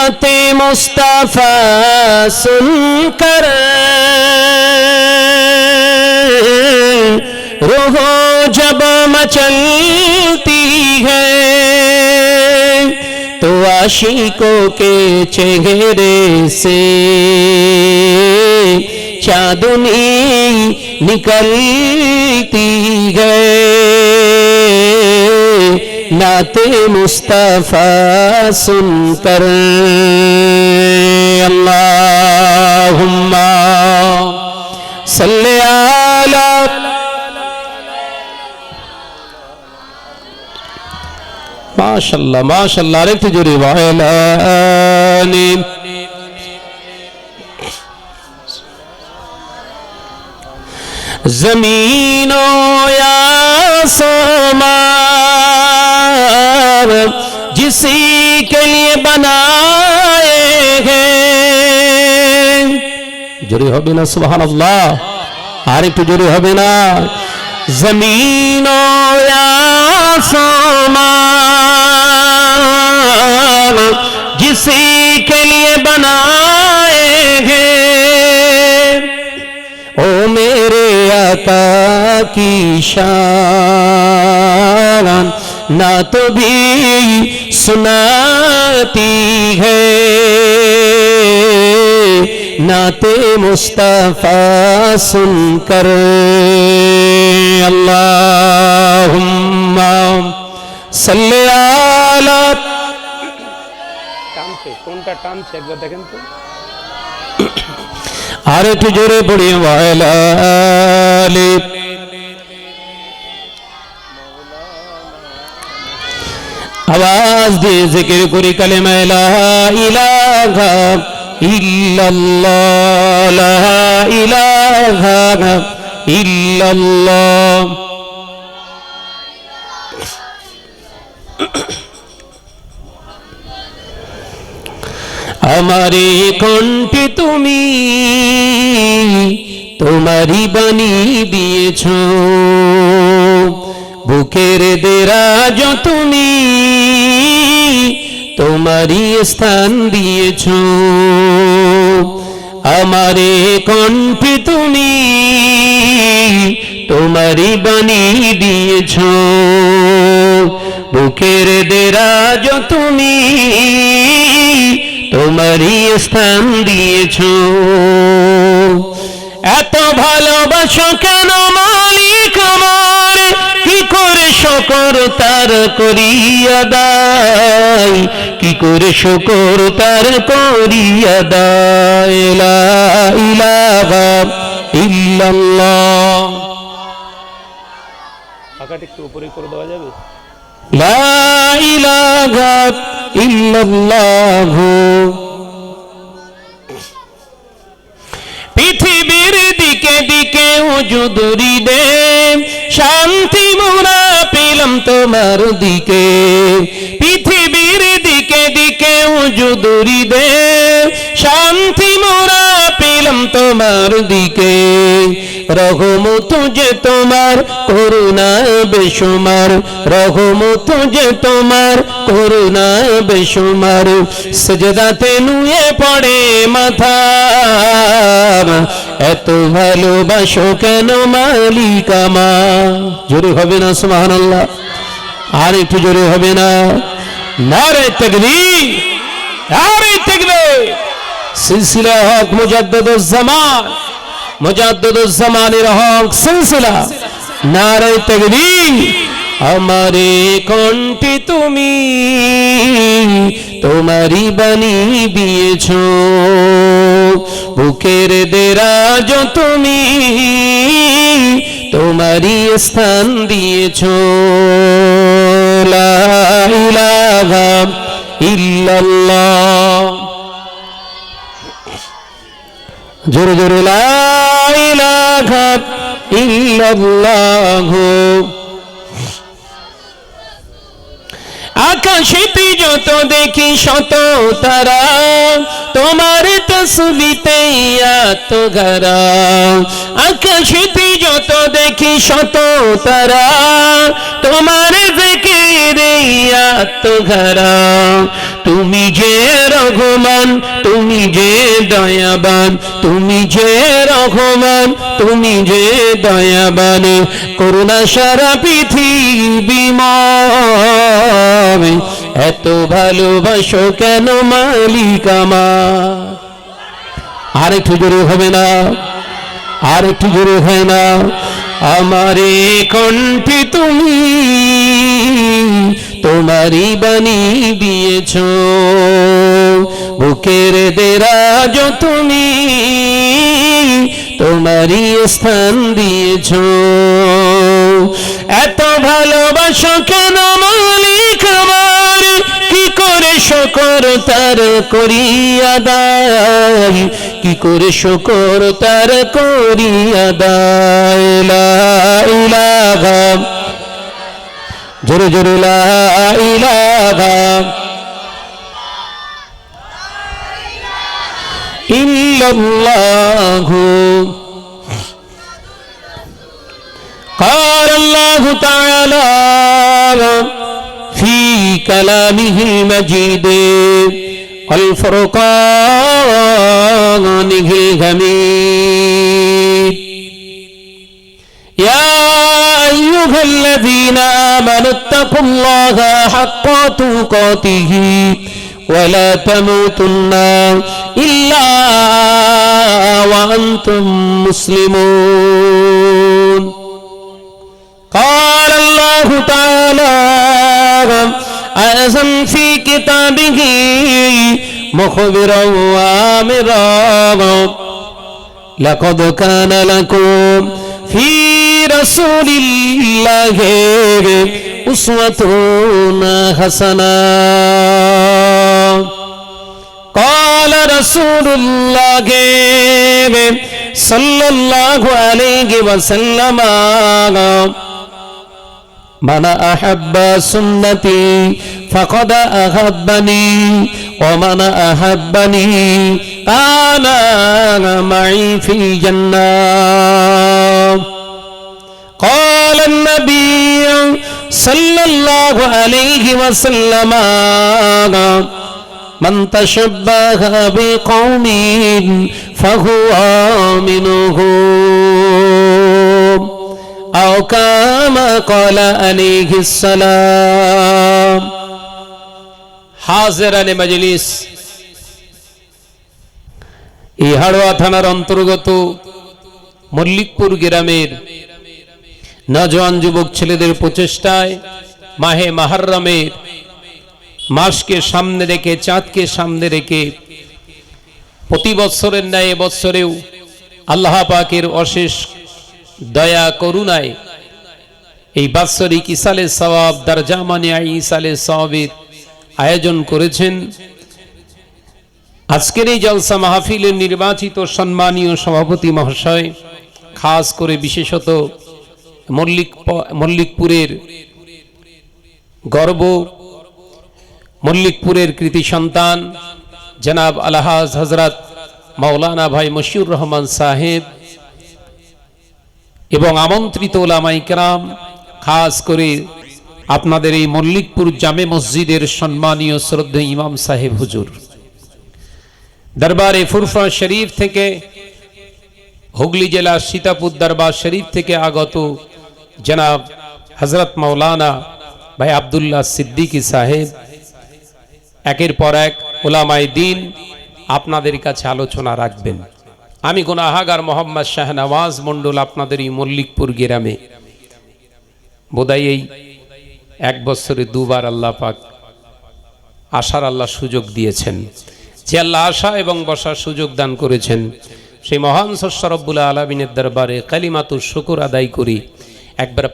नाते मुस्तफा सुनकर रूह जब मचलती है तो आशिकों के चेहरे से चांदनी निकलती है नाते मुस्तफा सुनकर अल्लाहुम्मा सल्ले अला माशाल्लाह माशाल्लाह अरे जोरे वालानी ज़मीनों आसमान जिसी के लिए बनाए हैं जोरे होबे ना सुभान अल्लाह आरे तो जोरे होबे ना ज़मीनों आसमान जिसी के लिए बनाए हैं ओ मेरे आका की शान ना तो भी सुनाती है नाते मुस्तफा सुनकर अल्लाहुम्मा सल्ले अला কোনটা টানছে একবার দেখেন তো আর একটু জোরে পড়ি ওয়ালালি आवाज দিয়ে জিকির করি কালেমা লা ইলাহা ইল্লাল্লাহ লা ইলাহা ইল্লাল্লাহ हमारे कंठे তুমি তোমারই বাণী দিয়েছো বুকের দেরাজ তুমি তোমারই স্থান দিয়েছো আমারে কণ্ঠে তুমি তোমারই বাণী দিয়েছো বুকের দেরাজ তুমি তোমারই স্থান দিয়েছো এত ভালোবাসো কেন মালিক আমার কি করে শুকর তার করি আদায় কি করে শুকর তার করি আদায় লা ইলাহা ইল্লাল্লাহ আকাটা একটু উপরে করে দেওয়া যাবে লা ইলাহা ইল্লাল্লাহ পৃথিবীর দিকে দিকে উজুদুরি দে শান্তি মোরা পেলাম তোমার দিকে পৃথিবীর দিকে দিকে উজুদুরি দে শান্তি মোরা পেলাম তোমার দিকে রহমত যে তোমার করুণা বেশুমার রহমত যে তোমার করুণা বেশুমার সজদাতে নুয়ে পড়ে মাথা এত ভালোবাসো কেন মালিক আমার জোরে হবে না সুবহানাল্লাহ আর একটু জোরে হবে না নারে তাকবীর নারে তাকবীর সিলসিলা হক মুজাদ্দিদুজ জামান মুজাদ্দিদুজ জামানের হক সিলসিলা নারে তাকবীর আমারে কণ্ঠে তুমি তোমারই বাণী দিয়েছো বুকের দেরাজ তুমি তোমারই স্থান দিয়েছো লা ইলাহা ইল্লাল্লাহ জোরে জোরে লা ইলাহা ইল্লাল্লাহ আকাশেতে যত দেখি শত তারা তোমার তসবিতে আত্মঘরা আকাশেতে যত দেখি শত তারা তোমার জিকির রে আত্মঘরা, তুমি যে রহমান, তুমি যে দয়াবান, তুমি যে রহমান, তুমি যে দয়াবান, করুণা সারা পৃথিবীময়, এত ভালোবাসো কেন মালিক আমার। আর একটু জোরে হবে না? আর একটু জোরে হয় না? আমারে কণ্ঠে তুমি তোমারই বাণী দিয়েছ, বুকের দেরাজ তুমি তোমারই স্থান দিয়েছ, এত ভালোবাসো কেন মালিক আমার, কি করে শুকর তার করি আদায়, কি করে শুকর তার করি আদায়। লা ইলাহা, জোরে জোরে লা ইলাহা ইল্লাল্লাহু। قال الله تعالى في كلامه المجيد والفرقان الحميد، يا أيها الذين آمنوا اتقوا الله حق تقاته ولا تموتن إلا وأنتم مسلمون. قال الله تعالى أيضا في كتابه مخبرا وآمرا، لقد كان لكم في رسول الله أسوة حسنة. قال رسول الله صلى الله عليه وسلم من أحب سنتي فقد أحبني ومن أحبني كان معي في الجنة. قال النبي صلى الله عليه وسلم من تشبه بقوم فهو منهم أو كما قال عليه السلام. হাজিরান মজলিস, এই হাড়োয়া থানার অন্তর্গত মল্লিকপুর গ্রামের নওজোয়ান যুবক ছেলেদের প্রচেষ্টায় মাহে মুহররমের মাসকে সামনে রেখে, চাঁদকে সামনে রেখে প্রতি বছরের ন্যায় বছরেও আল্লাহ পাকের অশেষ দয়া করুণায় এই বাৎসরিক ইসালে সওয়াব দরজামানিয়া ইসালে সওয়াবের আয়োজন করেছেন। আজকের এই জলসা মাহফিলের নির্বাচিত সম্মানীয় সভাপতি মহাশয়, খাস করে বিশেষত মল্লিকপুরের গর্ব, মল্লিকপুরের কৃতি সন্তান জনাব আলহাজ হযরত মাওলানা ভাই মশিউর রহমান সাহেব এবং আমন্ত্রিত উলামায়ে কেরাম, খাস করে আপনাদের এই মল্লিকপুর জামে মসজিদের সম্মানীয় শ্রদ্ধেয় ইমাম সাহেব হুজুর, দরবারে ফুরফা শরীফ থেকে, হুগলি জেলার সীতাপুর দরবার শরীফ থেকে আগত জনাব হযরত মাওলানা ভাই আব্দুল্লাহ সিদ্দিকী সাহেব, একের পর এক উলামায়ে দ্বীন আপনাদের কাছে আলোচনা রাখবেন। আমি গুনাহগার মোহাম্মদ শাহনওয়াজ মণ্ডল আপনাদের এই মল্লিকপুর গ্রামে বোধহয় এই এক বছরে দুবার আল্লাহ পাক আসার আল্লাহ সুযোগ দিয়েছেন। যে আল্লাহ আসা এবং বসার সুযোগ দান করেছেন, সেই মহান স্রষ্টা রব্বুল আলামিনের দরবারে কালিমাতুর শুকর আদায় করি। একবার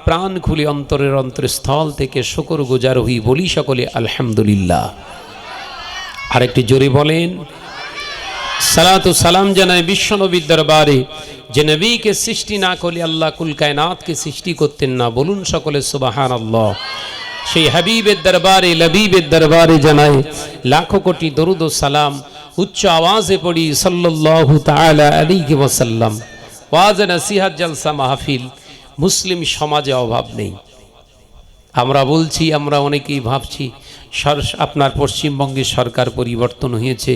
প্রাণ খুলে অন্তরের অন্তরস্থল থেকে শুকর গুজার হই, বলি সকলে আলহামদুলিল্লাহ। আরেকটি জোরে বলেন সালাতু সালাম জানাই বিশ্বনবীর দরবারে, যে নবীকে সৃষ্টি না করলে আল্লাহ কুল কায়নাতকে সৃষ্টি করতেন না, বলুন সকলে সুবহানাল্লাহ। সেই হাবিবের দরবারে, লবিবের দরবারে জানাই লাখো কোটি দরুদ ও সালাম। উচ্চ আওয়াজে পড়ি সাল্লাল্লাহু তাআলা আলাইহি ওয়াসাল্লাম। ওয়াজ নসিহত জলসা মাহফিল মুসলিম সমাজে অভাব নেই। আমরা বলছি, আমরা অনেকেই ভাবছি আপনার পশ্চিমবঙ্গের সরকার পরিবর্তন হয়েছে,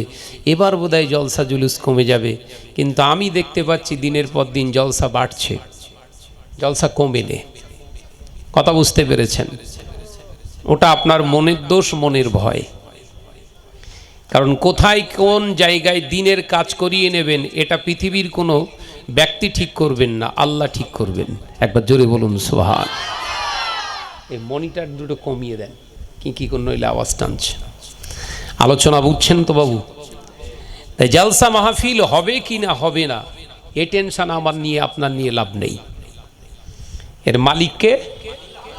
এবার বোধহয় জলসা জুলুস কমে যাবে, কিন্তু আমি দেখতে পাচ্ছি দিনের পর দিন জলসা বাড়ছে, জলসা কমে নে। কথা বুঝতে পেরেছেন? ওটা আপনার মনের দোষ, মনের ভয়। কারণ কোথায় কোন জায়গায় দিনের কাজ করিয়ে নেবেন এটা পৃথিবীর কোনো ব্যক্তি ঠিক করবেন না, আল্লাহ ঠিক করবেন। একবার জোরে বলুন সুবহান। এই মনিটর দুটো কমিয়ে দেন, কি কোন নইলে আওয়াজ টানছে। আলোচনা বুঝছেন তো বাবু? তাই জলসা মাহফিল হবে কি না হবে না এ টেনশন আমার নিয়ে আপনার নিয়ে লাভ নেই। এর মালিককে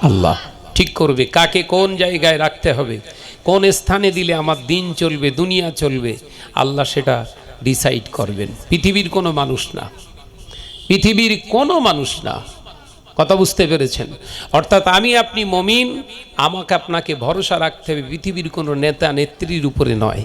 আল্লাহ ঠিক করবে, কাকে কোন জায়গায় রাখতে হবে, কোন স্থানে দিলে আমার দিন চলবে, দুনিয়া চলবে, আল্লাহ সেটা ডিসাইড করবেন। পৃথিবীর কোনো মানুষ না, পৃথিবীর কোনো মানুষ না। কথা বুঝতে পেরেছেন? অর্থাৎ আমি আপনি মুমিন, আমাকে আপনাকে ভরসা রাখতে হবে পৃথিবীর কোনো নেতা নেত্রীর উপরে নয়,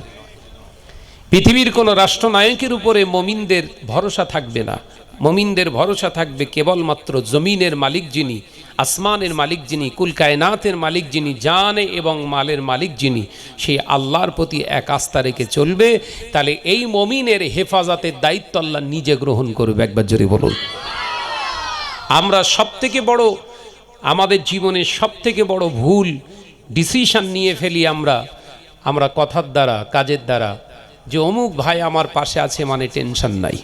পৃথিবীর কোনো রাষ্ট্রনায়কের উপরে মুমিনদের ভরসা থাকবে না। মুমিনদের ভরসা থাকবে কেবলমাত্র জমিনের মালিক যিনি, আসমানের মালিক যিনি, কুল কায়নাতের মালিক যিনি, জানে এবং মালের মালিক যিনি, সেই আল্লাহর প্রতি এক আস্থা রেখে চলবে। তাহলে এই মুমিনের হেফাজতের দায়িত্ব আল্লাহ নিজে গ্রহণ করবে। একবার জোরে বলুন। আমরা সবথেকে বড়, আমাদের জীবনের সবথেকে বড় ভুল ডিসিশন নিয়ে ফেলি আমরা কথার দ্বারা, কাজের দ্বারা, যে অমুক ভাই আমার পাশে আছে মানে টেনশন নাই,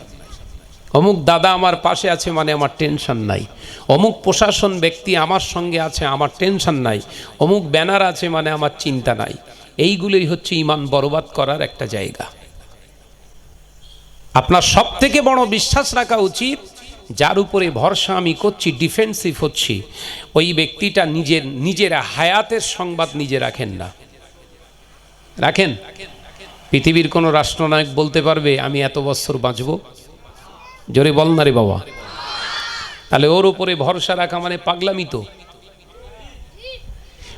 অমুক দাদা আমার পাশে আছে মানে আমার টেনশন নাই, অমুক প্রশাসন ব্যক্তি আমার সঙ্গে আছে আমার টেনশন নাই, অমুক ব্যানার আছে মানে আমার চিন্তা নাই। এইগুলোই হচ্ছে ঈমান বরবাদ করার একটা জায়গা। আপনার সবথেকে বড় বিশ্বাস রাখা উচিত, যার উপরে ভরসা আমি করছি, ডিফেন্সিভ হচ্ছি, ওই ব্যক্তিটা নিজের হায়াতের সংবাদ নিজে রাখেন না। রাখেন? পৃথিবীর কোনো রাষ্ট্রনায়ক বলতে পারবে আমি এত বছর বাঁচব? জোরে বল না রে বাবা। তাহলে ওর উপরে ভরসা রাখা মানে পাগলামি তো।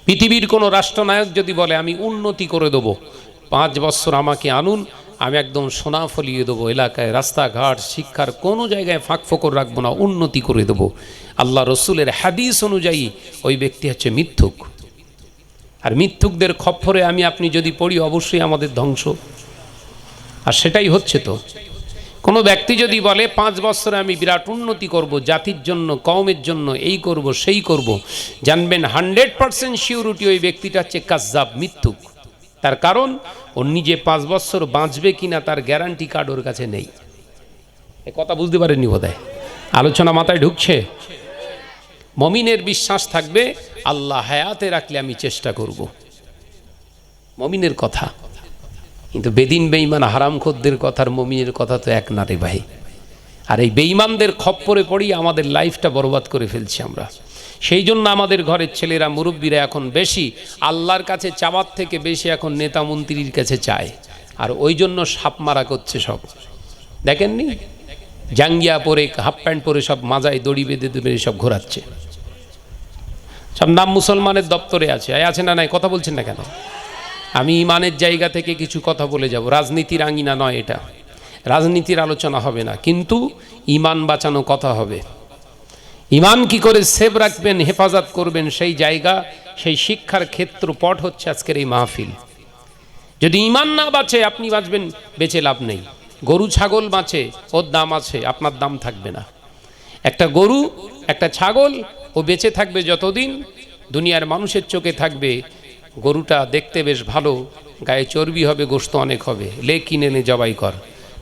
পৃথিবীর কোনো রাষ্ট্রনায়ক যদি বলে আমি উন্নতি করে দেবো, 5 বছর আমাকে আনুন, আমি একদম সোনা ফলিয়ে দেবো, এলাকায় রাস্তাঘাট শিক্ষার কোনো জায়গায় ফাঁক ফোকর রাখবো না, উন্নতি করে দেবো, আল্লাহ রসুলের হাদিস অনুযায়ী ওই ব্যক্তি হচ্ছে মিথ্যুক। আর মিথ্যুকদের খপ্পরে আমি আপনি যদি পড়ি, অবশ্যই আমাদের ধ্বংস। আর সেটাই হচ্ছে তো। কোনো ব্যক্তি যদি বলে 5 বছরে আমি বিরাট উন্নতি করব, জাতির জন্য, কওমের জন্য, এই করব সেই করব, জানবেন 100% সিউরিটি ওই ব্যক্তিটা হচ্ছে কাজ্জাব, মিথ্যুক। তার কারণ ও নিজে 5 বছর বাঁচবে কিনা তার গ্যারান্টি কার্ড ওর কাছে নেই। এ কথা বুঝতে পারেননি বোধহয়। আলোচনা মাথায় ঢুকছে? মুমিনের বিশ্বাস থাকবে আল্লাহ হায়াতে রাখলে আমি চেষ্টা করব, মুমিনের কথা। কিন্তু বেদিন বেঈমান হারামখোরদের কথার মুমিনের কথা তো এক না রে ভাই। আর এই বেঈমানদের খপ্পরে পড়ি আমাদের লাইফটা বরবাদ করে ফেলছি আমরা। সেই জন্য আমাদের ঘরের ছেলেরা, মুরব্বীরা এখন বেশি আল্লাহর কাছে চাওয়ার থেকে বেশি এখন নেতা মন্ত্রীর কাছে চায়। আর ওই জন্য সাপ মারা করছে সব। দেখেননি? জাঙ্গিয়া পরে, হাফ প্যান্ট পরে সব মাজায় দড়ি বেঁধে বেঁধে সব ঘোরাচ্ছে। সব নাম মুসলমানের দপ্তরে আছে না নাই? কথা বলছেন না কেন? আমি ইমানের জায়গা থেকে কিছু কথা বলে যাব। রাজনীতির আঙিনা নয় এটা, রাজনীতির আলোচনা হবে না, কিন্তু ইমান বাঁচানো কথা হবে। ইমান কি করে সেভ রাখবেন, হেফাজত করবেন, সেই জায়গা, সেই শিক্ষার ক্ষেত্র পট হচ্ছে আজকের এই মাহফিল। যদি ইমান না বাঁচে আপনি বাঁচবেন, বেঁচে লাভ নেই। গরু ছাগল বাঁচে, ওর দাম আছে, আপনার দাম থাকবে না। একটা গরু, একটা ছাগল ও বেঁচে থাকবে যতদিন দুনিয়ার মানুষের চোখে থাকবে, গরুটা দেখতে বেশ ভালো, গায়ে চর্বি হবে, গোশত অনেক হবে, লে কিনে নে জবাই কর,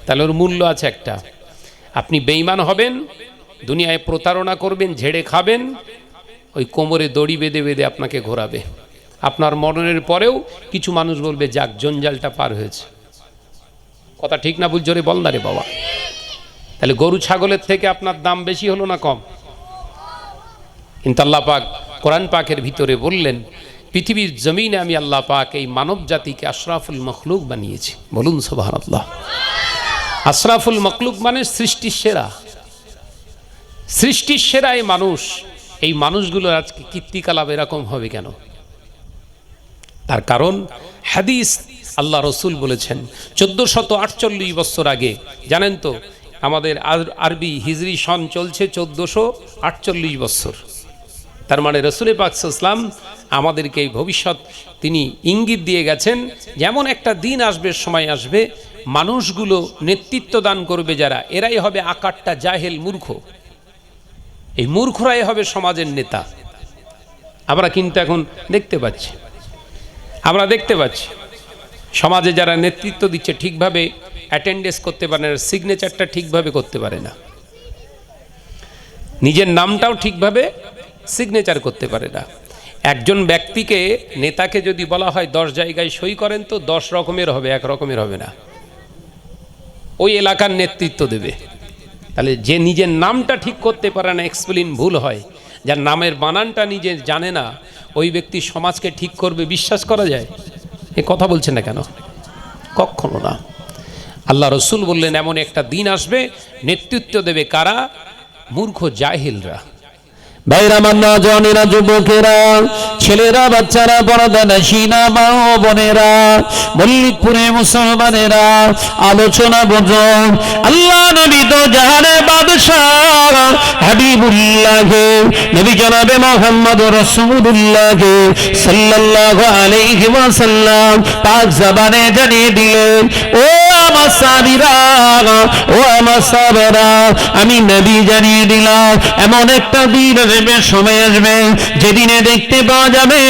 তাহলে ওর মূল্য আছে একটা। আপনি বেঈমান হবেন, দুনিয়ায় প্রতারণা করবেন, ঝেড়ে খাবেন, ওই কোমরে দড়ি বেঁধে বেঁধে আপনাকে ঘোরাবে। আপনার মরণের পরেও কিছু মানুষ বলবে যাক জঞ্জালটা পার হয়েছে। কথা ঠিক না? জোরে বল না রে বাবা। তাহলে গরু ছাগলের থেকে আপনার দাম বেশি হলো না কম? কিন্তু আল্লাহ পাক কোরআন পাকের ভিতরে বললেন, পৃথিবীর জমিনে আমি আল্লাহ পাক এই মানব জাতিকে আশরাফুল মখলুক বানিয়েছি। বলুন সুবহানাল্লাহ। আশরাফুল মখলুক মানে সৃষ্টির সেরা, সৃষ্টির সেরা এই মানুষ। এই মানুষগুলোর আজকে কীর্তিকলাপ এরকম হবে কেন? তার কারণ হাদিস, আল্লাহ রসুল বলেছেন 1448 বছর আগে, জানেন তো আমাদের আরবি হিজরি সন চলছে 1448 বছর, তার মানে রসুল পাক সাল্লাল্লাহু আলাইহি ওয়াসাল্লাম আমাদেরকে এই ভবিষ্যৎ তিনি ইঙ্গিত দিয়ে গেছেন, যেমন একটা দিন আসবে, সময় আসবে, মানুষগুলো নেতৃত্ব দান করবে যারা, এরাই হবে আকারটা জাহেল, মূর্খ। এই মূর্খরাই হবে সমাজের নেতা। আমরা কিন্তু এখন দেখতে পাচ্ছি সমাজে যারা নেতৃত্ব দিচ্ছে ঠিকভাবে অ্যাটেন্ডেন্স করতে পারে না, সিগনেচারটা ঠিকভাবে করতে পারে না, নিজের নামটাও ঠিকভাবে সিগনেচার করতে পারে না। একজন ব্যক্তিকে, নেতাকে যদি বলা হয় 10 জায়গায় সই করেন, তো 10 রকমের হবে, এক রকমের হবে না। ওই এলাকার নেতৃত্ব দেবে। তাহলে যে নিজের নামটা ঠিক করতে পারে না, স্পেলিং ভুল হয়, যার নামের বানানটা নিজে জানে না, ওই ব্যক্তি সমাজকে ঠিক করবে বিশ্বাস করা যায়? এ কথা বলছেন না কেন? কখনো না। আল্লাহ রসুল বললেন এমন একটা দিন আসবে, নেতৃত্ব দেবে কারা? মূর্খ জাহিলরা। ভাইরা, মান্না, জনেরা, যুবকেরা, ছেলেরা, বাচ্চারা, পর্দানশীনা মা ও বোনেরা, মল্লিকপুরে মুসলমানেরা, আলোচনা বোঝো। আল্লাহ নবী তো জাহানের বাদশাহ হাবিবুল্লাহ নবী জনাবে মুহাম্মদ রাসূলুল্লাহ সাল্লাল্লাহু আলাইহি ওয়াসাল্লাম পাক জবানে জানিয়ে দিলেন, ও আমার সাহাবীরা, ও আমার সাহাবারা, আমি নবী জানিয়ে দিলাম এমন একটা দিন আসবে, সময় আসবে, যেদিনে দেখতে পাওয়া যাবে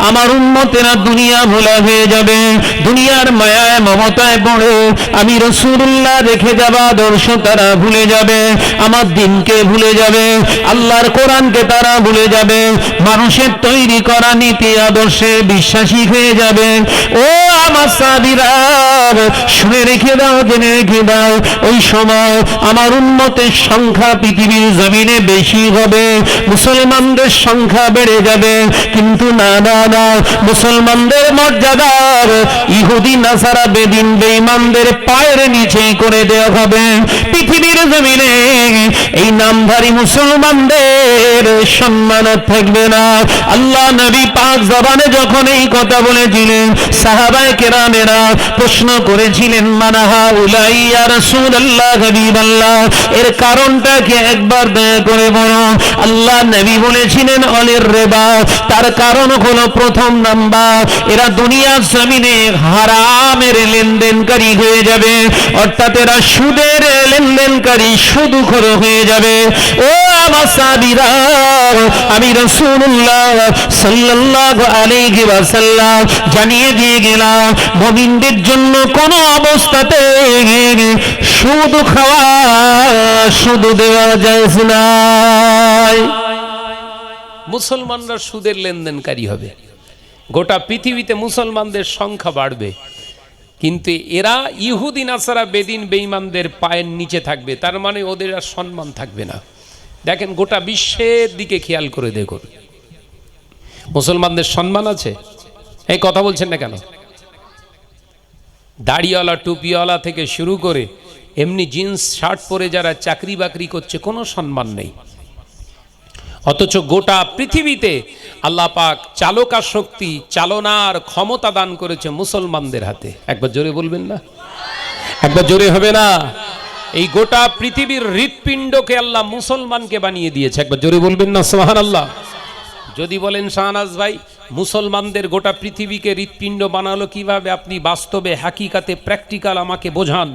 আমার উম্মতেরা দুনিয়া ভোলা হয়ে যাবে। দুনিয়ার মায়ায় মমতায় পড়ে আমি রাসূলুল্লাহ রেখে যাওয়া আদর্শ তারা ভুলে যাবে, আমার দিনকে ভুলে যাবে, আল্লাহর কোরআনকে তারা ভুলে যাবে, মানুষের তৈরি করা নীতি আদর্শে বিশ্বাসী হয়ে যাবে। ও আমার সাহাবীরা, শুনে রেখে দাও, জেনে রেখে দাও, ওই সময় আমার উম্মতের সংখ্যা পৃথিবীর জমিনে বেশি হবে, মুসলমানদের সংখ্যা বেড়ে যাবে। কিন্তু না না না, মুসলমানদের মর্যাদার ইহুদি নাসারা বেদিন বেঈমানদের পায়ের নিচে করে দেওয়া হবে। পৃথিবীর জমিনে এই নামধারী মুসলমানদের সম্মান থাকবে না। আল্লাহ নবী পাক জবানে যখন এই কথা বলেছিলেন, সাহাবায়ে কেরামেরা প্রশ্ন করেছিলেন, মানাহা উলাই ইয়া রাসূলুল্লাহ, হাবিবাল্লাহ, এর কারণটা কি একবার দয়া করে বলো। আল্লাহ নবী বলেছিলেন, অলির রিবা, তার কারণ হলো প্রথম নাম্বার, এরা দুনিয়ার জমিনে হারামের লেনদেনকারী হয়ে যাবে, অর্থাৎ এরা সুদের লেনদেনকারী, সুদখোর হয়ে যাবে। ও আমার সাহাবীরা, আমি রাসূলুল্লাহ সাল্লাল্লাহু আলাইহি ওয়াসাল্লাম জানিয়ে দিয়ে গেলাম, মুমিনদের জন্য কোনো অবস্থাতে সুদ খাওয়া, সুদ দেওয়া জায়েজ নাই। মুসলমানরা সুদের লেনদেনকারী হবে, গোটা পৃথিবীতে মুসলমানদের সংখ্যা বাড়বে, কিন্তু এরা ইহুদি নাসারা বেদিন বেঈমানদের পায়ের নিচে থাকবে, তার মানে ওদের আর সম্মান থাকবে না। দেখেন, গোটা বিশ্বের দিকে খেয়াল করে দেখুন, মুসলমানদের সম্মান আছে? এই কথা বলছেন না কেন? দাড়িওয়ালা, টুপিওয়ালা থেকে শুরু করে এমনি জিন্স শার্ট পরে যারা চাকরি বাকরি করছে, কোনো সম্মান নেই। অথচ গোটা পৃথিবীতে আল্লাহ পাক চালকা শক্তি, চালনার ক্ষমতা দান করেছে মুসলমানদের হাতে। একবার জোরে বলবেন না? একবার জোরে হবে না? এই গোটা পৃথিবীর হৃৎপিণ্ডকে আল্লাহ মুসলমানকে বানিয়ে দিয়েছে। একবার জোরে বলবেন না সুবহানাল্লাহ? যদি বলেন শাহনাজ ভাই, মুসলমানদের গোটা পৃথিবীকে হৃৎপিণ্ড বানালো কিভাবে, আপনি বাস্তবে, হাকিকাতে, প্র্যাকটিক্যাল আমাকে বোঝান।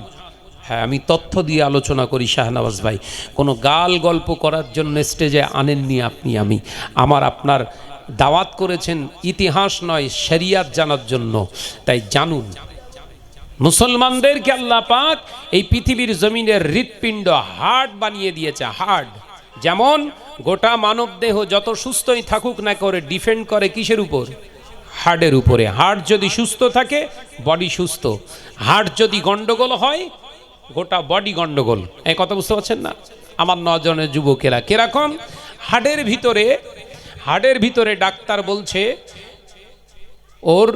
হ্যাঁ, আমি তথ্য দিয়ে আলোচনা করি শাহনওয়াজ ভাই, কোনো গাল গল্প করার জন্য স্টেজে আনেননি আপনি। আমার আপনার দাওয়াত করেছেন ইতিহাস নয়, শরিয়াত জানার জন্য। তাই জানুন, মুসলমানদেরকে আল্লাহ পাক এই পৃথিবীর জমিনের হৃৎপিণ্ড, হার্ট বানিয়ে দিয়েছে। হার্ট যেমন গোটা মানব দেহ যত সুস্থই থাকুক না করে ডিপেন্ড করে কিসের উপর? হার্টের উপরে। হার্ট যদি সুস্থ থাকে, বডি সুস্থ। হার্ট যদি গন্ডগোল হয়, গোটা বডি গন্ডগোল। এই কথা বুঝতে পারছেন না? আমার নজনের যুবকেরা কিরকম? হার্টের ভিতরে ডাক্তার বলছে ওর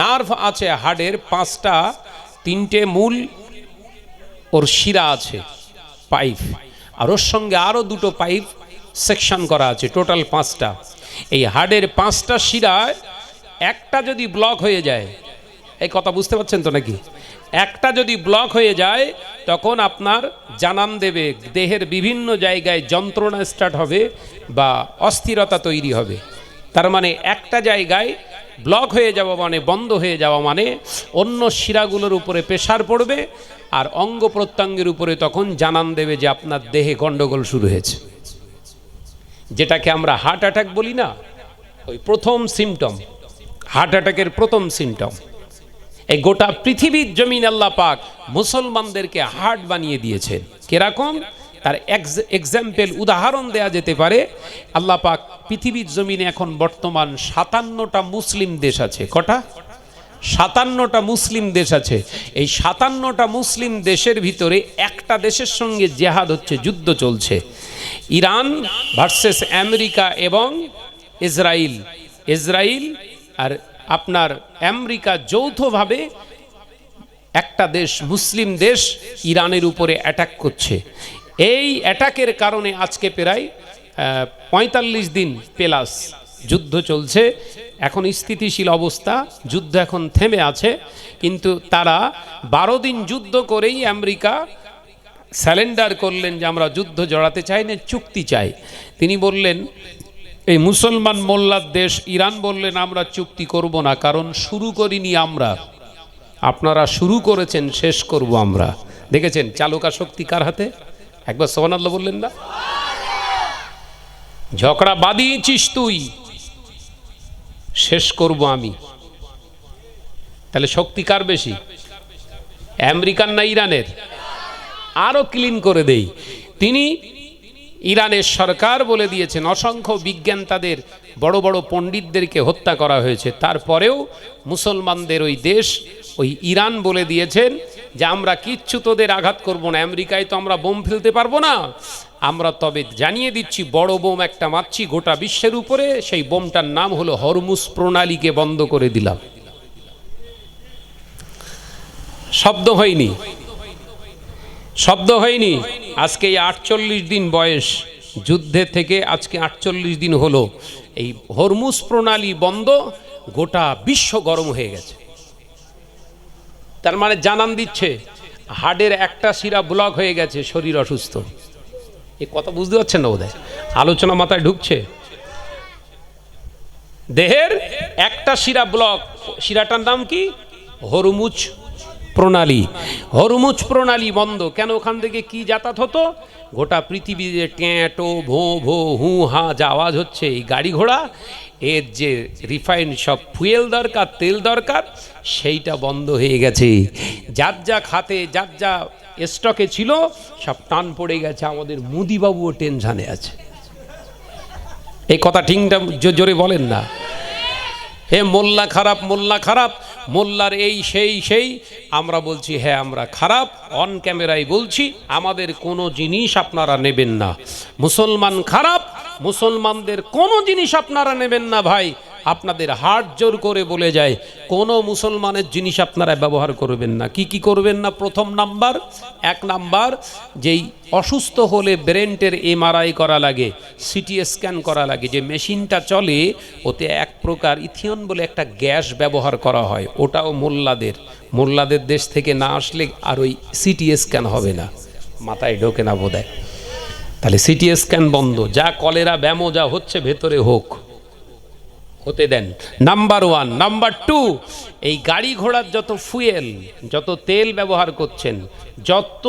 নার্ভ আছে, হার্টের 5টা, 3টে মূল ওর শিরা আছে, পাইপ, আর ওর সঙ্গে আরো 2টো পাইপ সেকশন করা আছে, টোটাল 5টা। এই হার্টের 5টা শিরায় একটা যদি ব্লক হয়ে যায়, এই কথা বুঝতে পারছেন তো নাকি? একটা যদি ব্লক হয়ে যায় তখন আপনার জানান দেবে, দেহের বিভিন্ন জায়গায় যন্ত্রণা স্টার্ট হবে বা অস্থিরতা তৈরি হবে। তার মানে একটা জায়গায় ব্লক হয়ে যাওয়া মানে, বন্ধ হয়ে যাওয়া মানে অন্য শিরাগুলোর উপরে প্রেসার পড়বে আর অঙ্গ প্রত্যঙ্গের উপরে তখন জানান দেবে যে আপনার দেহে গন্ডগোল শুরু হয়েছে। যেটাকে আমরা হার্ট অ্যাটাক বলি না, ওই প্রথম সিমটম, হার্ট অ্যাটাকের প্রথম সিমটম। এই গোটা পৃথিবীর জমিন আল্লাহ পাক মুসলমানদেরকে হার্ট বানিয়ে দিয়েছেন। কিরকম? তার এক্সাম্পল, উদাহরণ দেয়া যেতে পারে। আল্লাহ পাক পৃথিবীর জমিনে এখন বর্তমান 57টা মুসলিম দেশ আছে। কটা? 57টা মুসলিম দেশ আছে। এই 57টা মুসলিম দেশের ভিতরে একটা দেশের সঙ্গে জেহাদ হচ্ছে, যুদ্ধ চলছে। ইরান ভার্সেস আমেরিকা এবং ইসরায়েল। ইসরায়েল আর আপনার আমেরিকা যৌথভাবে একটা দেশ, মুসলিম দেশ, ইরানের উপরে অ্যাটাক করছে। এই অ্যাটাকের কারণে আজকে প্রায় 45 দিন প্লাস যুদ্ধ চলছে। এখন স্থিতিশীল অবস্থা, যুদ্ধ এখন থেমে আছে, কিন্তু তারা 12 দিন যুদ্ধ করেই আমেরিকা স্যালেন্ডার করলেন যে আমরা যুদ্ধ জড়াতে চাই না, চুক্তি চাই। তিনি বললেন, এই মুসলমান মোল্লার দেশ ইরান বললেন আমরা চুক্তি করব না, কারণ শুরু করিনি আমরা, আপনারা শুরু করেছেন, শেষ করব আমরা। দেখেছেন চালকা শক্তি কার হাতে? একবার সুবহানাল্লাহ বললেন না? ঝগড়া বাঁধিয়েছিস তুই, শেষ করব আমি। তাহলে শক্তি কার বেশি, আমেরিকান না ইরানের? আরো ক্লিন করে দেই, তিনি ইরানের সরকার বলে দিয়েছেন অসংখ্য বিজ্ঞান, তাদের বড় বড় পণ্ডিতদেরকে হত্যা করা হয়েছে, তারপরেও মুসলমানদের ওই দেশ, ওই ইরান বলে দিয়েছেন যে আমরা কিচ্ছু তোদের আঘাত করব না। আমেরিকায় তো আমরা বোম ফেলতে পারবো না, আমরা তবে জানিয়ে দিচ্ছি বড় বোম একটা মারছি গোটা বিশ্বের উপরে, সেই বোমটার নাম হলো হরমুজ প্রণালীকে বন্ধ করে দিলাম। শব্দ হয়নি, শব্দ হয়নি। আজকে এই 48 দিন বয়স যুদ্ধে থেকে, আজকে 48 দিন হলো এই হরমুজ প্রণালী বন্ধ, গোটা বিশ্ব গরম হয়ে গেছে। তার মানে জানান দিচ্ছে হার্টের একটা শিরা ব্লক হয়ে গেছে, শরীর অসুস্থ। এই কথা বুঝতে পারছেন না বোধহয়? আলোচনা মাথায় ঢুকছে? দেহের একটা শিরা ব্লক, শিরাটার নাম কি? হরমুজ প্রণালী। হরমুজ প্রণালী বন্ধ কেন? ওখান থেকে কি যাতায়াত হতো? গোটা পৃথিবীতে ট্যাঁটো ভো ভো হু হা যা আওয়াজ হচ্ছে, এই গাড়ি ঘোড়া, এর যে রিফাইন সব ফুয়েল দরকার, তেল দরকার, সেইটা বন্ধ হয়ে গেছে। যার যা খাতে, যার যা স্টকে ছিল সব টান পড়ে গেছে। আমাদের মোদিবাবুও টেনশানে আছে। এই কথা ঠিকটা জোরে বলেন না। হে মোল্লা খারাপ, মোল্লা খারাপ, মোল্লার এই সেই আমরা বলছি হ্যাঁ আমরা খারাপ, অন ক্যামেরায় বলছি আমাদের কোনো জিনিস আপনারা নেবেন না। মুসলমান খারাপ, মুসলমানদের কোনো জিনিস আপনারা নেবেন না ভাই। আপনাদের হাত জোর করে বলে যায় কোনো মুসলমানের জিনিস আপনারা ব্যবহার করবেন না। কি করবেন না? প্রথম নাম্বার, 1 নাম্বার, যেই অসুস্থ হলে ব্রেনের MRI করা লাগে, সিটি স্ক্যান করা লাগে, যে মেশিনটা চলে ওতে এক প্রকার ইথিয়ন বলে একটা গ্যাস ব্যবহার করা হয়, ওটাও মোল্লাদের দেশ থেকে না আসলে আর ওই সিটি স্ক্যান হবে না। মাথায় ঢোকে না বোধহয়। তাহলে সিটি স্ক্যান বন্ধ, যা কলেরা ব্যামো যা হচ্ছে ভেতরে হোক, হতে দেন। নাম্বার 1। নাম্বার 2, এই গাড়ি ঘোড়ার যত ফুয়েল, যত তেল ব্যবহার করছেন, যত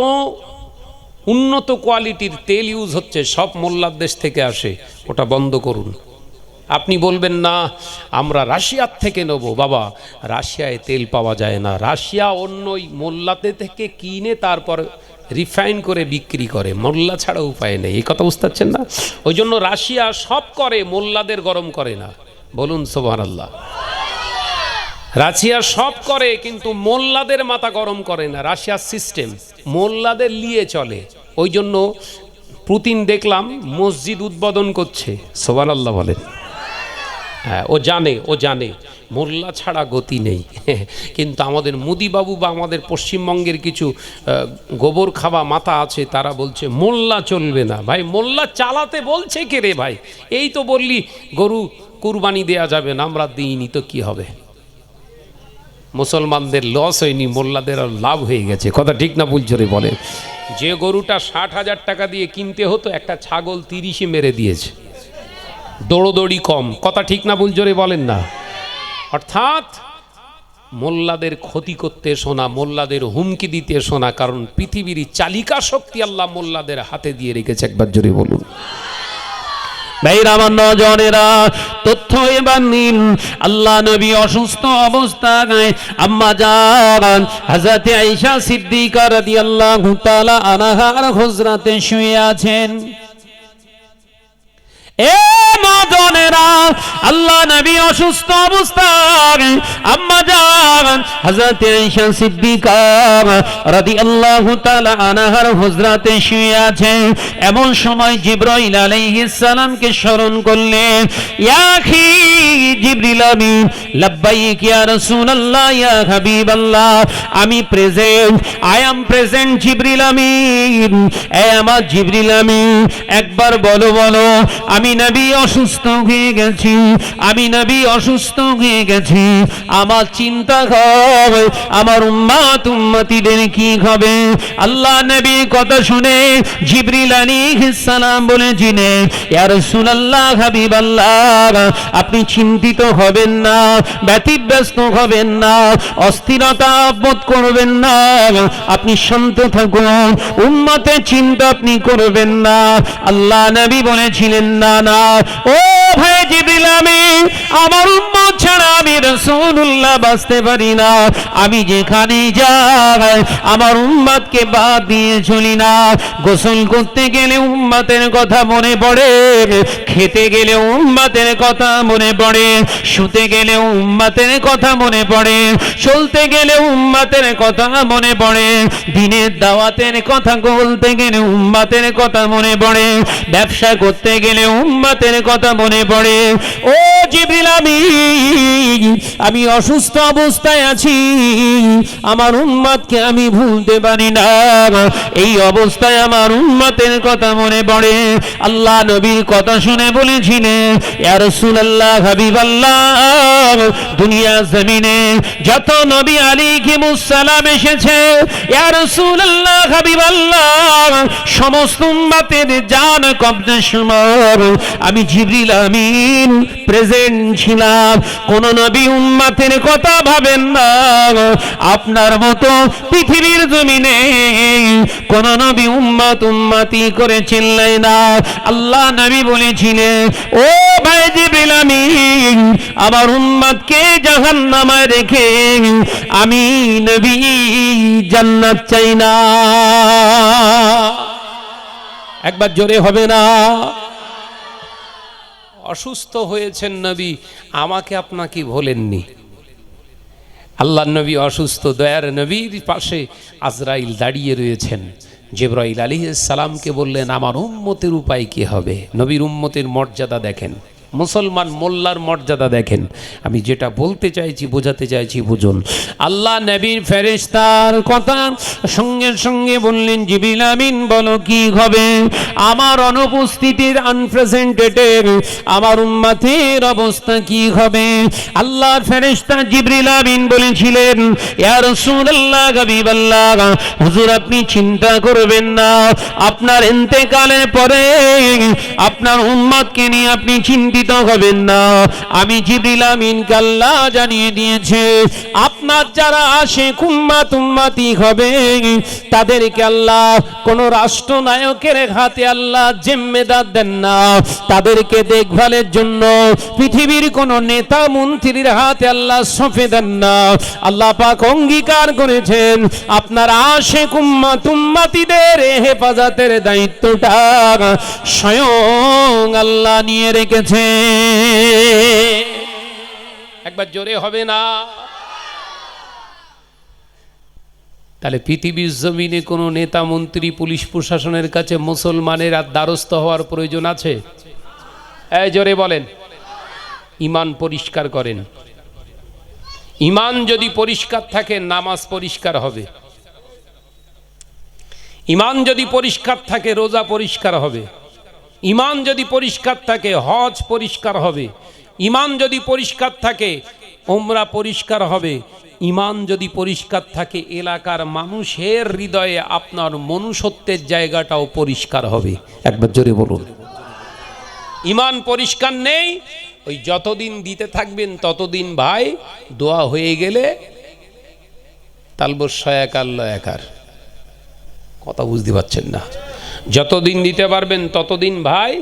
উন্নত কোয়ালিটির তেল ইউজ হচ্ছে সব মোল্লার দেশ থেকে আসে, ওটা বন্ধ করুন। আপনি বলবেন না আমরা রাশিয়ার থেকে নেব, বাবা রাশিয়ায় তেল পাওয়া যায় না, রাশিয়া অন্যই মোল্লাতে থেকে কিনে তারপর রিফাইন করে বিক্রি করে, মোল্লা ছাড়া উপায় নেই। এই কথা বুঝতে পারছেন না? ওই জন্য রাশিয়া সব করে, মোল্লাদের গরম করে না। বলুন সুবহানাল্লাহ। রাশিয়া সব করে কিন্তু মোল্লাদের মাথা গরম করে না। রাশিয়ার সিস্টেম মোল্লাদের নিয়ে চলে। ওই জন্য পুতিন দেখলাম মসজিদ উদ্বোধন করছে। সুবহানাল্লাহ বলেন। হ্যাঁ, ও জানে মোল্লা ছাড়া গতি নেই। কিন্তু আমাদের মোদিবাবু বা আমাদের পশ্চিমবঙ্গের কিছু গোবর খাওয়া মাথা আছে, তারা বলছে মোল্লা চলবে না। ভাই মোল্লা চালাতে বলছে কে রে ভাই? এই তো বললি গরু কুরবানি দেয়া যাবে না, আমরা দিইনি তো কি হবে? মুসলমানদের লস হয়নি, মোল্লাদের আর লাভ হয়ে গেছে। কথা ঠিক না ভুল জোরে বলে? যে গরুটা 60,000 টাকা দিয়ে কিনতে হতো, একটা ছাগল 30-এ মেরে দিয়েছে। দৌড়দৌড়ি কম। কথা ঠিক না ভুল জোরে বলেন না? অর্থাৎ মোল্লাদের ক্ষতি করতে শোনা, মোল্লাদের হুমকি দিতে শোনা, কারণ পৃথিবীর চালিকা শক্তি আল্লাহ মোল্লাদের হাতে দিয়ে রেখেছে। একবার জোরে বলুন। ভাইরা আমার নজনেরা, তথ্য এবার নিন। আল্লাহ নবী অসুস্থ অবস্থায় আম্মা জান হযরতে আয়েশা সিদ্দিকা রাদিয়াল্লাহু তাআলা আনহার হুজরাতে শুয়ে আছেন। এ নজনেরা, আল্লাহ নবী অসুস্থ অবস্থায় আম্মা জান হযরতে আয়েশা সিদ্দিকা রাদিয়াল্লাহু তাআলা আনহার হুজরাতে শুয়ে আছেন। এমন সময় জিবরাইল আলাইহিস সালামকে স্মরণ করলেন। ইয়া আখি জিবরিল আমিন, লাব্বাইক ইয়া রাসূলুল্লাহ, ইয়া হাবিবাল্লাহ, আমি প্রেজেন্ট, আই অ্যাম প্রেজেন্ট জিবরিল আমিন। এ আমার জিবরিল আমিন, একবার বলো বলো, আমি নবী অসুস্থ হয়ে গেছি, আমি নবী অসুস্থ হয়ে গেছি। আমার চিন্তা হবে আমার উম্মত উম্মতিদের কি হবে। আল্লাহ নবীর কথা শুনে জিবরিল আলাইহিস সালাম বলেছিলেন, ইয়া রাসূলুল্লাহ, হাবিবাল্লাহ, আপনি চিন্তিত হবেন না, ব্যতিব্যস্ত হবেন না, অস্থিরতা বোধ করবেন না, আপনি শান্ত থাকুন, উম্মতের চিন্তা আপনি করবেন না। আল্লাহ নবী বলেছিলেন, না না ও ভাই জিবরিল আমিন, আমার উম্মত ছাড়া আমি রাসূলুল্লাহ বাঁচতে পারি না। আমি যেখানে যাই আমার উম্মতকে বাদ দিয়ে চলি না। গোসল করতে গেলে উম্মতের কথা মনে পড়ে, খেতে গেলে উম্মতের কথা মনে পড়ে, শুতে গেলে উম্মতের কথা মনে পড়ে, চলতে গেলে উম্মতের কথা মনে পড়ে, দিনের দাওয়াতের কথা বলতে গেলে উম্মতের কথা মনে পড়ে, ব্যবসা করতে গেলে উম্মতের কথা মনে পড়ে। ও জিবরিল আমিন, আমি অসুস্থ অবস্থায় আছি, আমার উম্মতকে আমি ভুলতে পারি না। এই অবস্থায় আমার উম্মতের কথা মনে পড়ে। আল্লাহ নবীর কথা শুনে বলেছিলেন, ইয়া রাসূলুল্লাহ, হাবিবাল্লাহ, দুনিয়া জমিনে যত নবী আলাইহিমুস সালাম এসেছে, ইয়া রাসূলুল্লাহ, হাবিবাল্লাহ, সমস্ত উম্মতের জান কবজের সময় আমি জিবরিল আমিন প্রেজেন্ট ছিলাম। কোন নবী উম্মতের কথা ভাবেন না, আপনার মতো পৃথিবীর জমিনে কোন নবী উম্মত উম্মতি করে চিল্লাই না। আল্লাহ নবী বলেছিলেন, ও ভাই জিবরিল আমিন, আমার উম্মতকে জাহান্নামে রেখে আমি নবী জান্নাত চাই না। একবার জোরে হবে না? অসুস্থ হয়েছেন নবী, আমাকে আপনাকে ভোলেননি। আল্লাহ নবী অসুস্থ, দয়ার নবীর পাশে আজরাইল দাঁড়িয়ে রয়েছেন। জিবরাইল আলাইহিস সালামকে বললেন, আমার উম্মতের উপায় কি হবে? নবীর উম্মতের মর্যাদা দেখেন, মুসলমান মোল্লার মর্যাদা দেখেন। আমি যেটা বলতে চাইছি, বোঝাতে চাইছি, বুঝুন। আল্লাহ নবীর ফেরেশতার কথা সঙ্গে সঙ্গে বললেন, জিবরিল আমিন বলো কি হবে? আমার অনুপস্থিতির আনপ্রেজেন্টেড আমার উম্মতের অবস্থা কি হবে? আল্লাহর ফেরেশতা জিবরিল আমিন বলেছিলেন, ইয়া রাসূলুল্লাহ, হাবিবাল্লাহ, হুজুর আপনি চিন্তা করবেন না, আপনার ইন্তেকালের পরে আপনার উম্মতকে নিয়ে আপনি চিন্তিত হবেন না। আমি জিবরিল আমিনকে আল্লাহ জানিয়ে দিয়েছে, আপনার যারা আশিক উম্মত উম্মতি হবে তাদেরকে আল্লাহ কোন রাষ্ট্রনায়কের হাতে আল্লাহ জিম্মেদার দেন না, তাদেরকে দেখভালের জন্য পৃথিবীর কোন নেতা মন্ত্রীর হাতে আল্লাহ সঁপে দেন না। আল্লাহ পাক অঙ্গীকার করেছেন, আপনার আশিক উম্মত উম্মতিদের হেফাজতের দায়িত্বটা স্বয়ং আল্লাহ নিয়ে রেখেছে। একবার জোরে হবে না? তাহলে পৃথিবীর জমিনে কোনো নেতা মন্ত্রী পুলিশ প্রশাসনের কাছে মুসলমানের আর দ্বারস্থ হওয়ার প্রয়োজন আছে? এই জোরে বলেন। ঈমান পরিষ্কার করেন। ঈমান যদি পরিষ্কার থাকে, নামাজ পরিষ্কার হবে। ঈমান যদি পরিষ্কার থাকে, রোজা পরিষ্কার হবে। ঈমান যদি পরিষ্কার থাকে, হজ পরিষ্কার হবে। ঈমান যদি পরিষ্কার থাকে, উমরা পরিষ্কার হবে। ইমান যদি পরিষ্কার থাকে এলাকার মানুষের হৃদয়ে আপনার মনুষ্যত্বের জায়গাটাও পরিষ্কার হবে। একবার জোরে বলুন। ইমান পরিষ্কার নেই, ওই যতদিন দিতে থাকবেন ততদিন ভাই দোয়া হয়ে গেলে তালবস একার একার কথা বুঝতে পারছেন না। যতদিন দিতে পারবেন ততদিন ভাই,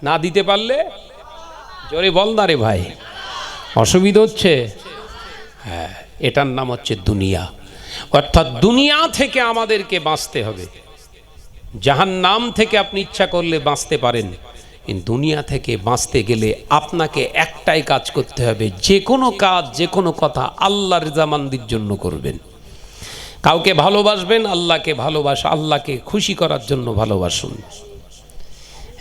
না দিতে পারলে জোরে বল না রে ভাই, অসুবিধা হচ্ছে। হ্যাঁ, এটার নাম হচ্ছে দুনিয়া। অর্থাৎ দুনিয়া থেকে আমাদেরকে বাঁচতে হবে। জাহান্নাম থেকে আপনি ইচ্ছা করলে বাঁচতে পারেন, কিন্তু দুনিয়া থেকে বাঁচতে গেলে আপনাকে একটাই কাজ করতে হবে, যে কোনো কাজ, যে কোনো কথা আল্লাহর রিজামান্দির জন্য করবেন। কাউকে ভালোবাসবেন, আল্লাহকে আল্লাহকে খুশি করার জন্য ভালোবাসুন।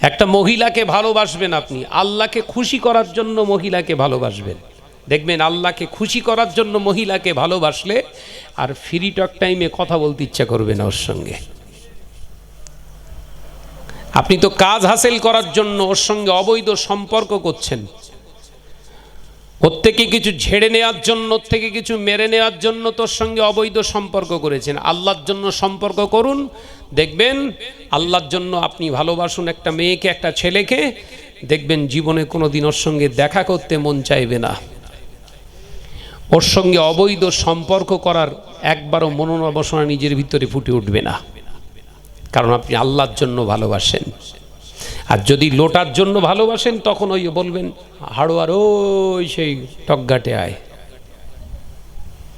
একটা মহিলাকে ভালোবাসবেন, আপনি আল্লাহকে খুশি করার জন্য মহিলাকে ভালোবাসবেন। দেখবেন আল্লাহকে খুশি করার জন্য মহিলাকে ভালোবাসলে আর ফ্রি টক টাইমে কথা বলতে ইচ্ছা করবে না ওর সঙ্গে। আপনি তো কাজ হাসিল করার জন্য ওর সঙ্গে অবৈধ সম্পর্ক করছেন, ওর থেকে কিছু ঝেড়ে নেওয়ার জন্য, ওর থেকে কিছু মেরে নেওয়ার জন্য তোর সঙ্গে অবৈধ সম্পর্ক করেছেন। আল্লাহর জন্য সম্পর্ক করুন, দেখবেন আল্লাহর জন্য আপনি ভালোবাসুন একটা মেয়েকে, একটা ছেলেকে, দেখবেন জীবনে কোনো দিন ওর সঙ্গে দেখা করতে মন চাইবে না। ওর সঙ্গে অবৈধ সম্পর্ক করার একবারও মনোবাসনা নিজের ভিতরে ফুটে উঠবে না, কারণ আপনি আল্লাহর জন্য ভালোবাসেন। আর যদি লোটার জন্য ভালোবাসেন তখন ওই বলবেন হাড়োয়ার ওই সেই টকঘাটে আয়।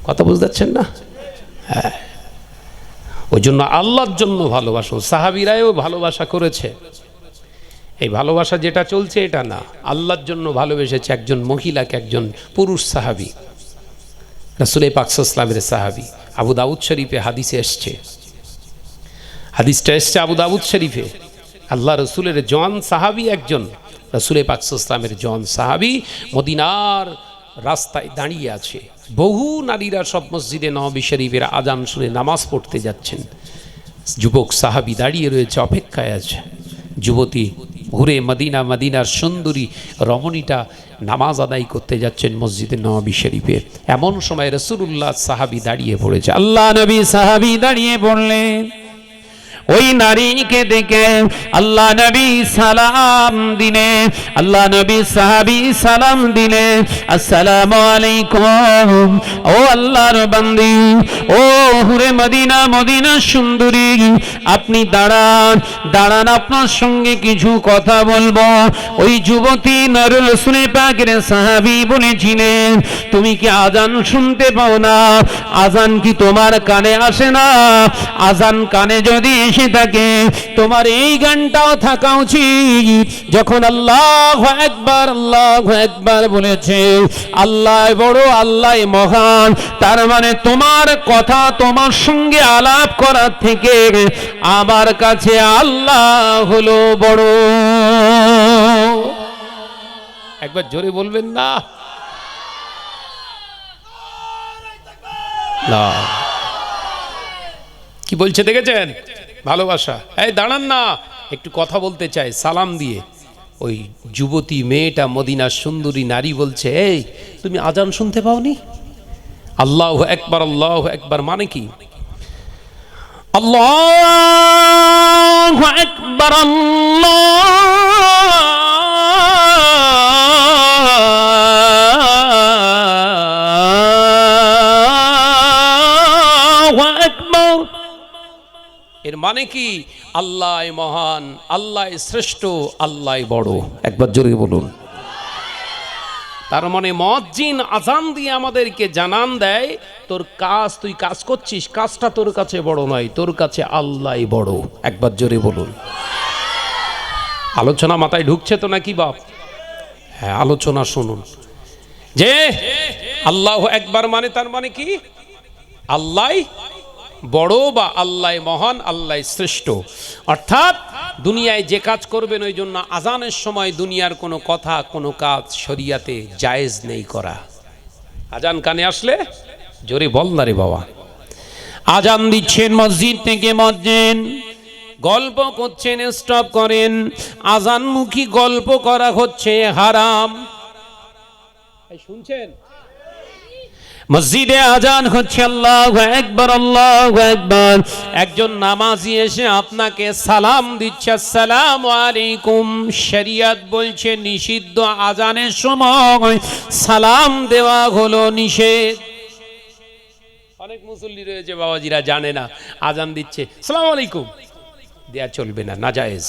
কথা বুঝতে পারছেন না? হ্যাঁ, ওই জন্য আল্লাহর জন্য ভালোবাসুন। সাহাবীরাও ভালোবাসা করেছে, এই ভালোবাসা যেটা চলছে এটা না, আল্লাহর জন্য ভালোবেসেছে একজন মহিলাকে, একজন পুরুষ সাহাবী, রাসূল পাক সাল্লাল্লাহু আলাইহি ওয়াসাল্লামের সাহাবী। আবু দাউদ শরীফে হাদিসে এসছে, হাদিসটা এসছে আবু দাউদ শরীফে। আল্লাহ রসুলের জওয়ান সাহাবী একজন, রাসূল পাক সাল্লাল্লাহু আলাইহি ওয়াসাল্লামের জওয়ান সাহাবী মদিনার রাস্তায় দাঁড়িয়ে আছে। বহু নারীরা সব মসজিদে নববী শরীফের আজান শুনে নামাজ পড়তে যাচ্ছেন, যুবক সাহাবী দাঁড়িয়ে রয়েছে, অপেক্ষায় আছে। যুবতী ঘুরে মদিনার সুন্দরী রমণীটা নামাজ আদায় করতে যাচ্ছেন মসজিদে নববী শরীফে। এমন সময় রাসূলুল্লাহ সাহাবী দাঁড়িয়ে পড়েছে। আল্লাহ নবী সাহাবী দাঁড়িয়ে পড়লেন, ওই নারীকে দেখে আল্লাহ নবী সালাম দিলে, আল্লাহ নবী সাহাবী সালাম দিলে, আসসালামু আলাইকুম ও আল্লাহর বান্দি, ও হুরে মদিনা, মদিনা সুন্দরী, আপনি দাঁড়ান, আপনার সঙ্গে কিছু কথা বলবো। ওই যুবতী রাসূল পাকের সাহাবী বলেছিলেন, তুমি কি আজান শুনতে পাও না? আজান কি তোমার কানে আসে না? আজান কানে যদি থাকে তোমার এই গানটাও থাকা উচিত। যখন আল্লাহু আকবার বলেছে, আল্লাহ বড়, আল্লাহ মহান, তার মানে তোমার কথা, তোমার সঙ্গে আলাপ করার থেকে আমার কাছে আল্লাহ হলো বড়। একবার জোরে বলবেন না? কি বলছে দেখেছেন? ভালোবাসা। এই দাঁড়ান না, একটু কথা বলতে চাই সালাম দিয়ে। ওই যুবতী মেয়েটা, মদিনার সুন্দরী নারী বলছে, এই তুমি আজান শুনতে পাওনি? আল্লাহু আকবার মানে কি? আল্লাহু আকবার, এর মানে কি? আল্লাহ মহান, আল্লাহ শ্রেষ্ঠ, আল্লাহ বড়। একবার জোরে বলুন। তার মানে মুয়াজ্জিন আজান দিয়ে আমাদেরকে জানান দেয়, তোর কাজ, তুই কাজ করছিস, কাজটা তোর কাছে বড় নয়, তোর কাছে আল্লাহ বড়। একবার জোরে বলুন। আলোচনা মাথায় ঢুকছে তো নাকি বাপ? হ্যাঁ, আলোচনা শুনুন। যে আল্লাহু আকবার মানে তার মানে কি? আল্লাহ বড় বা আল্লাহ মহান, আল্লাহ শ্রেষ্ঠ। অর্থাৎ দুনিয়ায় যে কাজ করবেন, ওই জন্য আজানের সময় দুনিয়ার কোনো কথা, কোনো কাজ শরিয়াতে জায়েজ নেই করা। আজান কানে আসলে জোরে বল না রে বাবা। আজান দিচ্ছেন মসজিদ থেকে মুয়াজ্জিন, গল্প করছেন, স্টপ করেন। আজানমুখী গল্প করা হচ্ছে হারাম। শুনছেন? মসজিদে আজান হচ্ছে, আল্লাহু আকবার আল্লাহু আকবার। একজন নামাজি এসে আপনাকে সালাম দিচ্ছে, আসসালামু আলাইকুম। শরিয়ত বলছে নিষিদ্ধ, আজানের সময় সালাম দেওয়া হলো নিষেধ। অনেক মুসল্লি রয়েছে বাবাজিরা জানে না, আজান দিচ্ছে আসসালামু আলাইকুম দেয়া চলবে না, নাজায়েজ।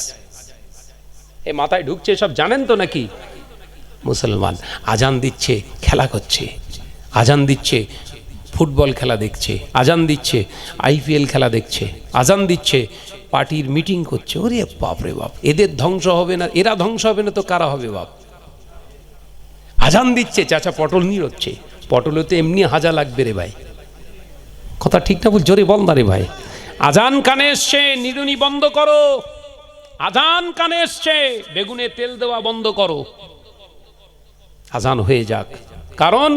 এ মাথায় ঢুকছে সব জানেন তো নাকি? মুসলমান আজান দিচ্ছে খেলা করছে, আজান দিচ্ছে ফুটবল খেলা দেখছে, আজান দিচ্ছে আইপিএল খেলা দেখছে, আজান দিচ্ছে পার্টির মিটিং করছে। ওরে বাপ রে বাপ, এদের ধ্বংস হবে না, এরা ধ্বংস হবে না তো কারা হবে বাপ? আজান দিচ্ছে চাচা পটল নিয়ে হচ্ছে, পটলে তো এমনি হাজা লাগবে রে ভাই। কথা ঠিক না বল, জোরে বল না রে ভাই। আজান কানে এসছে, নিড়ুনি বন্ধ করো। আজান কানে এসছে, বেগুনে তেল দেওয়া বন্ধ করো। আজান হয়ে যাক, কারণ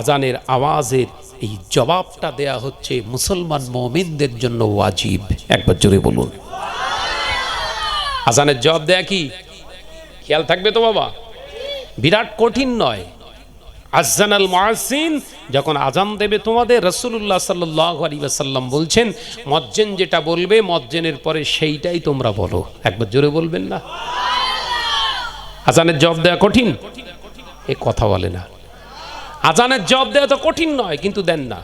আজানের আওয়াজের এই জবাবটা দেয়া হচ্ছে মুসলমান মুমিনদের জন্য ওয়াজিব। একবার জোরে বলুন। আজানের জবাব দেয়া কি খেয়াল থাকবে তো বাবা, বিরাট কঠিন নয়। আযানাল মুয়াজ্জিন, যখন আজান দেবে তোমাদের, রাসূলুল্লাহ সাল্লাল্লাহু আলাইহি ওয়াসাল্লাম বলছেন মুয়াজ্জিন যেটা বলবে মুয়াজ্জিনের পরে সেইটাই তোমরা বলো। একবার জোরে বলবেন না? আজানের জবাব দেওয়া কঠিন? এ কথা বলে না। আজানের জবাব দেওয়া তো কঠিন নয়, কিন্তু দেন না।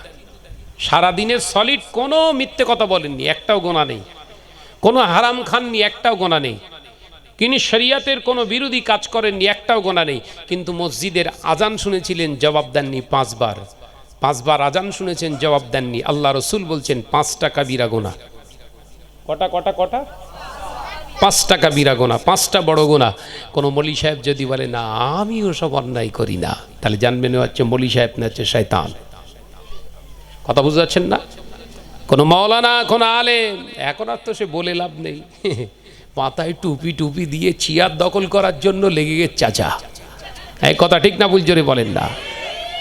সারাদিনের সলিড কোনো মিথ্যে কথা বলেননি, একটাও গোনা নেই। কোনো হারাম খাননি, একটাও গোনা নেই। তিনি শরিয়াতের কোনো বিরোধী কাজ করেননি, একটাও গোনা নেই। কিন্তু মসজিদের আজান শুনেছিলেন, জবাব দেননি 5 বার। 5 বার আজান শুনেছেন, জবাব দেননি। আল্লাহ রসুল বলছেন 5টা কাবিরা গোনা। কটা কটা কটা? 5টা কাবিরা গোনা, 5টা বড় গোনা। কোনো মলি সাহেব যদি বলে না আমি ওসব অন্যায় করি না, তাহলে জানবেন হচ্ছে মলি সাহেব না হচ্ছে শয়তান। কথা বুঝতে পারছেন না? কোনো মাওলানা, কোনো আলেম, এখন আর তো সে বলে লাভ নেই। মাথায় টুপি টুপি দিয়ে চেয়ার দখল করার জন্য লেগে গেছে চাচা। এই কথা ঠিক না? জোরে বলেন না।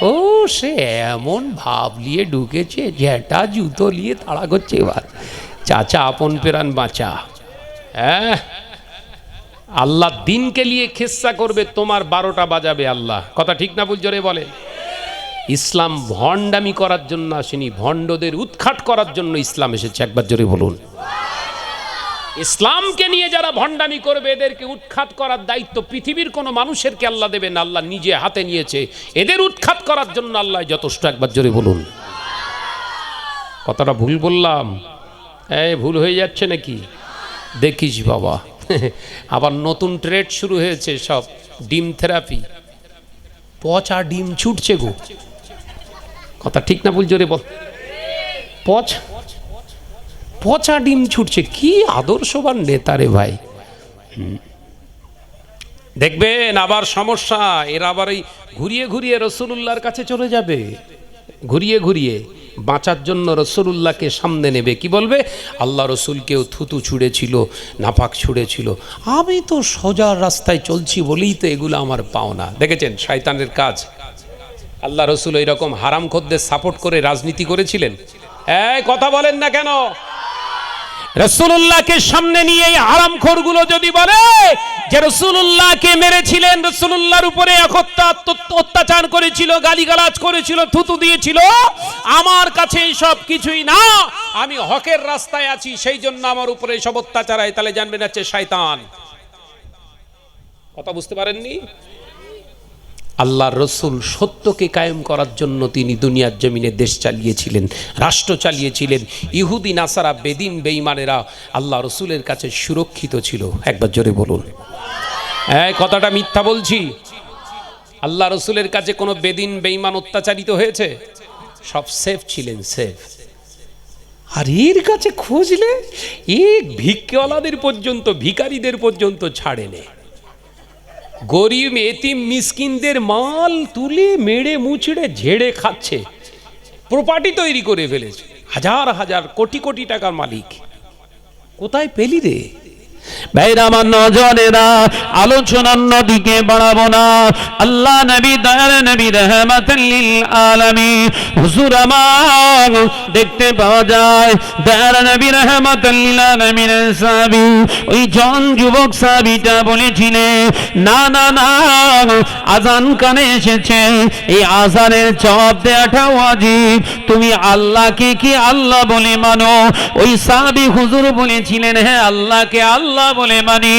ও সে এমন ভাব নিয়ে ঢুকেছে, ঝেঁটা জুতো নিয়ে তাড়া করছে। এবার চাচা আপন পেরান বাঁচা। হ্যাঁ, আল্লাহ দিনকে নিয়ে খিস্সা করবে, তোমার 12টা বাজাবে আল্লাহ। কথা ঠিক না? জোরে বলেন। ইসলাম ভণ্ডামি করার জন্য আসেনি, ভণ্ডদের উৎখাত করার জন্য ইসলাম এসেছে। একবার জোরে বলুন। ইসলামকে নিয়ে যারা ভণ্ডামি করবে এদেরকে উৎখাত করার দায়িত্ব পৃথিবীর কোনো মানুষেরকে আল্লাহ দেবেন, আল্লাহ নিজে হাতে নিয়েছে। এদের উৎখাত করার জন্য আল্লাহ যথেষ্ট। একবার জোরে বলুন। কথাটা ভুল বললাম? এই ভুল হয়ে যাচ্ছে নাকি? দেখিস বাবা, আবার নতুন ট্রেড শুরু হয়েছে, সব ডিম থেরাপি। পচা ডিম ছুটছে গো। কথা ঠিক না? জোরে বল। পচা ডিম ছুটছে। কি আদর্শবান নেতা রে ভাই। দেখবেন আবার সমস্যা, এরা আবার এই ঘুরিয়ে ঘুরিয়ে রাসূলুল্লাহর কাছে চলে যাবে। ঘুরিয়ে ঘুরিয়ে বাঁচার জন্য রাসূলুল্লাহকে সামনে নেবে। কি বলবে? আল্লাহ রসুলকেও থুতু ছুঁড়েছিল, নাপাক ছুঁড়েছিল, আমি তো সোজা রাস্তায় চলছি বলেই তো এগুলো আমার পাওনা। দেখেছেন শয়তানের কাজ। আল্লাহ রসুল এইরকম হারামখোরদের সাপোর্ট করে রাজনীতি করেছিলেন? এই কথা বলেন না কেন? রাসূলুল্লাহকে সামনে নিয়ে এই হারামখোরগুলো যদি বলে যে রাসূলুল্লাহকে মেরেছিলেন, রাসূলুল্লাহর উপরে অত্যাচার করেছিল, গালিগালাজ করেছিল, থুতু দিয়েছিল, আমার কাছে সব কিছুই না, আমি হকের রাস্তায় আছি, সেই জন্য আমার উপরে সব অত্যাচার হয়, তাহলে জানবেন হচ্ছে শয়তান। কথা বুঝতে পারেননি? আল্লাহর রসুল সত্যকে কায়েম করার জন্য তিনি দুনিয়ার জমিনে দেশ চালিয়েছিলেন, রাষ্ট্র চালিয়েছিলেন। ইহুদি নাসারা, বেদিন, বেঈমানেরা আল্লাহ রসুলের কাছে সুরক্ষিত ছিল। একবার জোরে বলুন। এই কথাটা মিথ্যা বলছি? আল্লাহ রসুলের কাছে কোনো বেদিন বেঈমান অত্যাচারিত হয়েছে? সব সেফ ছিলেন, সেফ। আর এর কাছে খুঁজলে এক ভিক্ষওয়ালাদের পর্যন্ত, ভিখারিদের পর্যন্ত ছাড়ে নেই। গরিব এতিম মিসকিনদের মাল তুলে মেরে মুচড়ে ঝেড়ে খাচ্ছে, প্রপার্টি তৈরি করে ফেলেছে, হাজার হাজার কোটি কোটি টাকার মালিক। কোথায় পেলি রে? ভাইরা আমার নজরেরা, আলোচনার নদীকে বাড়াবো না। আল্লাহ নবী দয়ার নবী রাহমাতাল লিল আলামিন হুজুর আমার দেখতে পাওয়া যায় দয়ার নবী রাহমাতাল লিল আলামিনের সাহাবী ওই জন যুবক সাহাবীটা বলেছিলেন, না না না, আজান কানে এসেছে, এই আজানের জবাব দেওয়াটা ওয়াজিব। তুমি আল্লাহকে কি আল্লাহ বলে মানো? ওই সাহাবী হুজুর বলেছিলেন, হ্যাঁ আল্লাহকে আল্লাহ বলে মানি।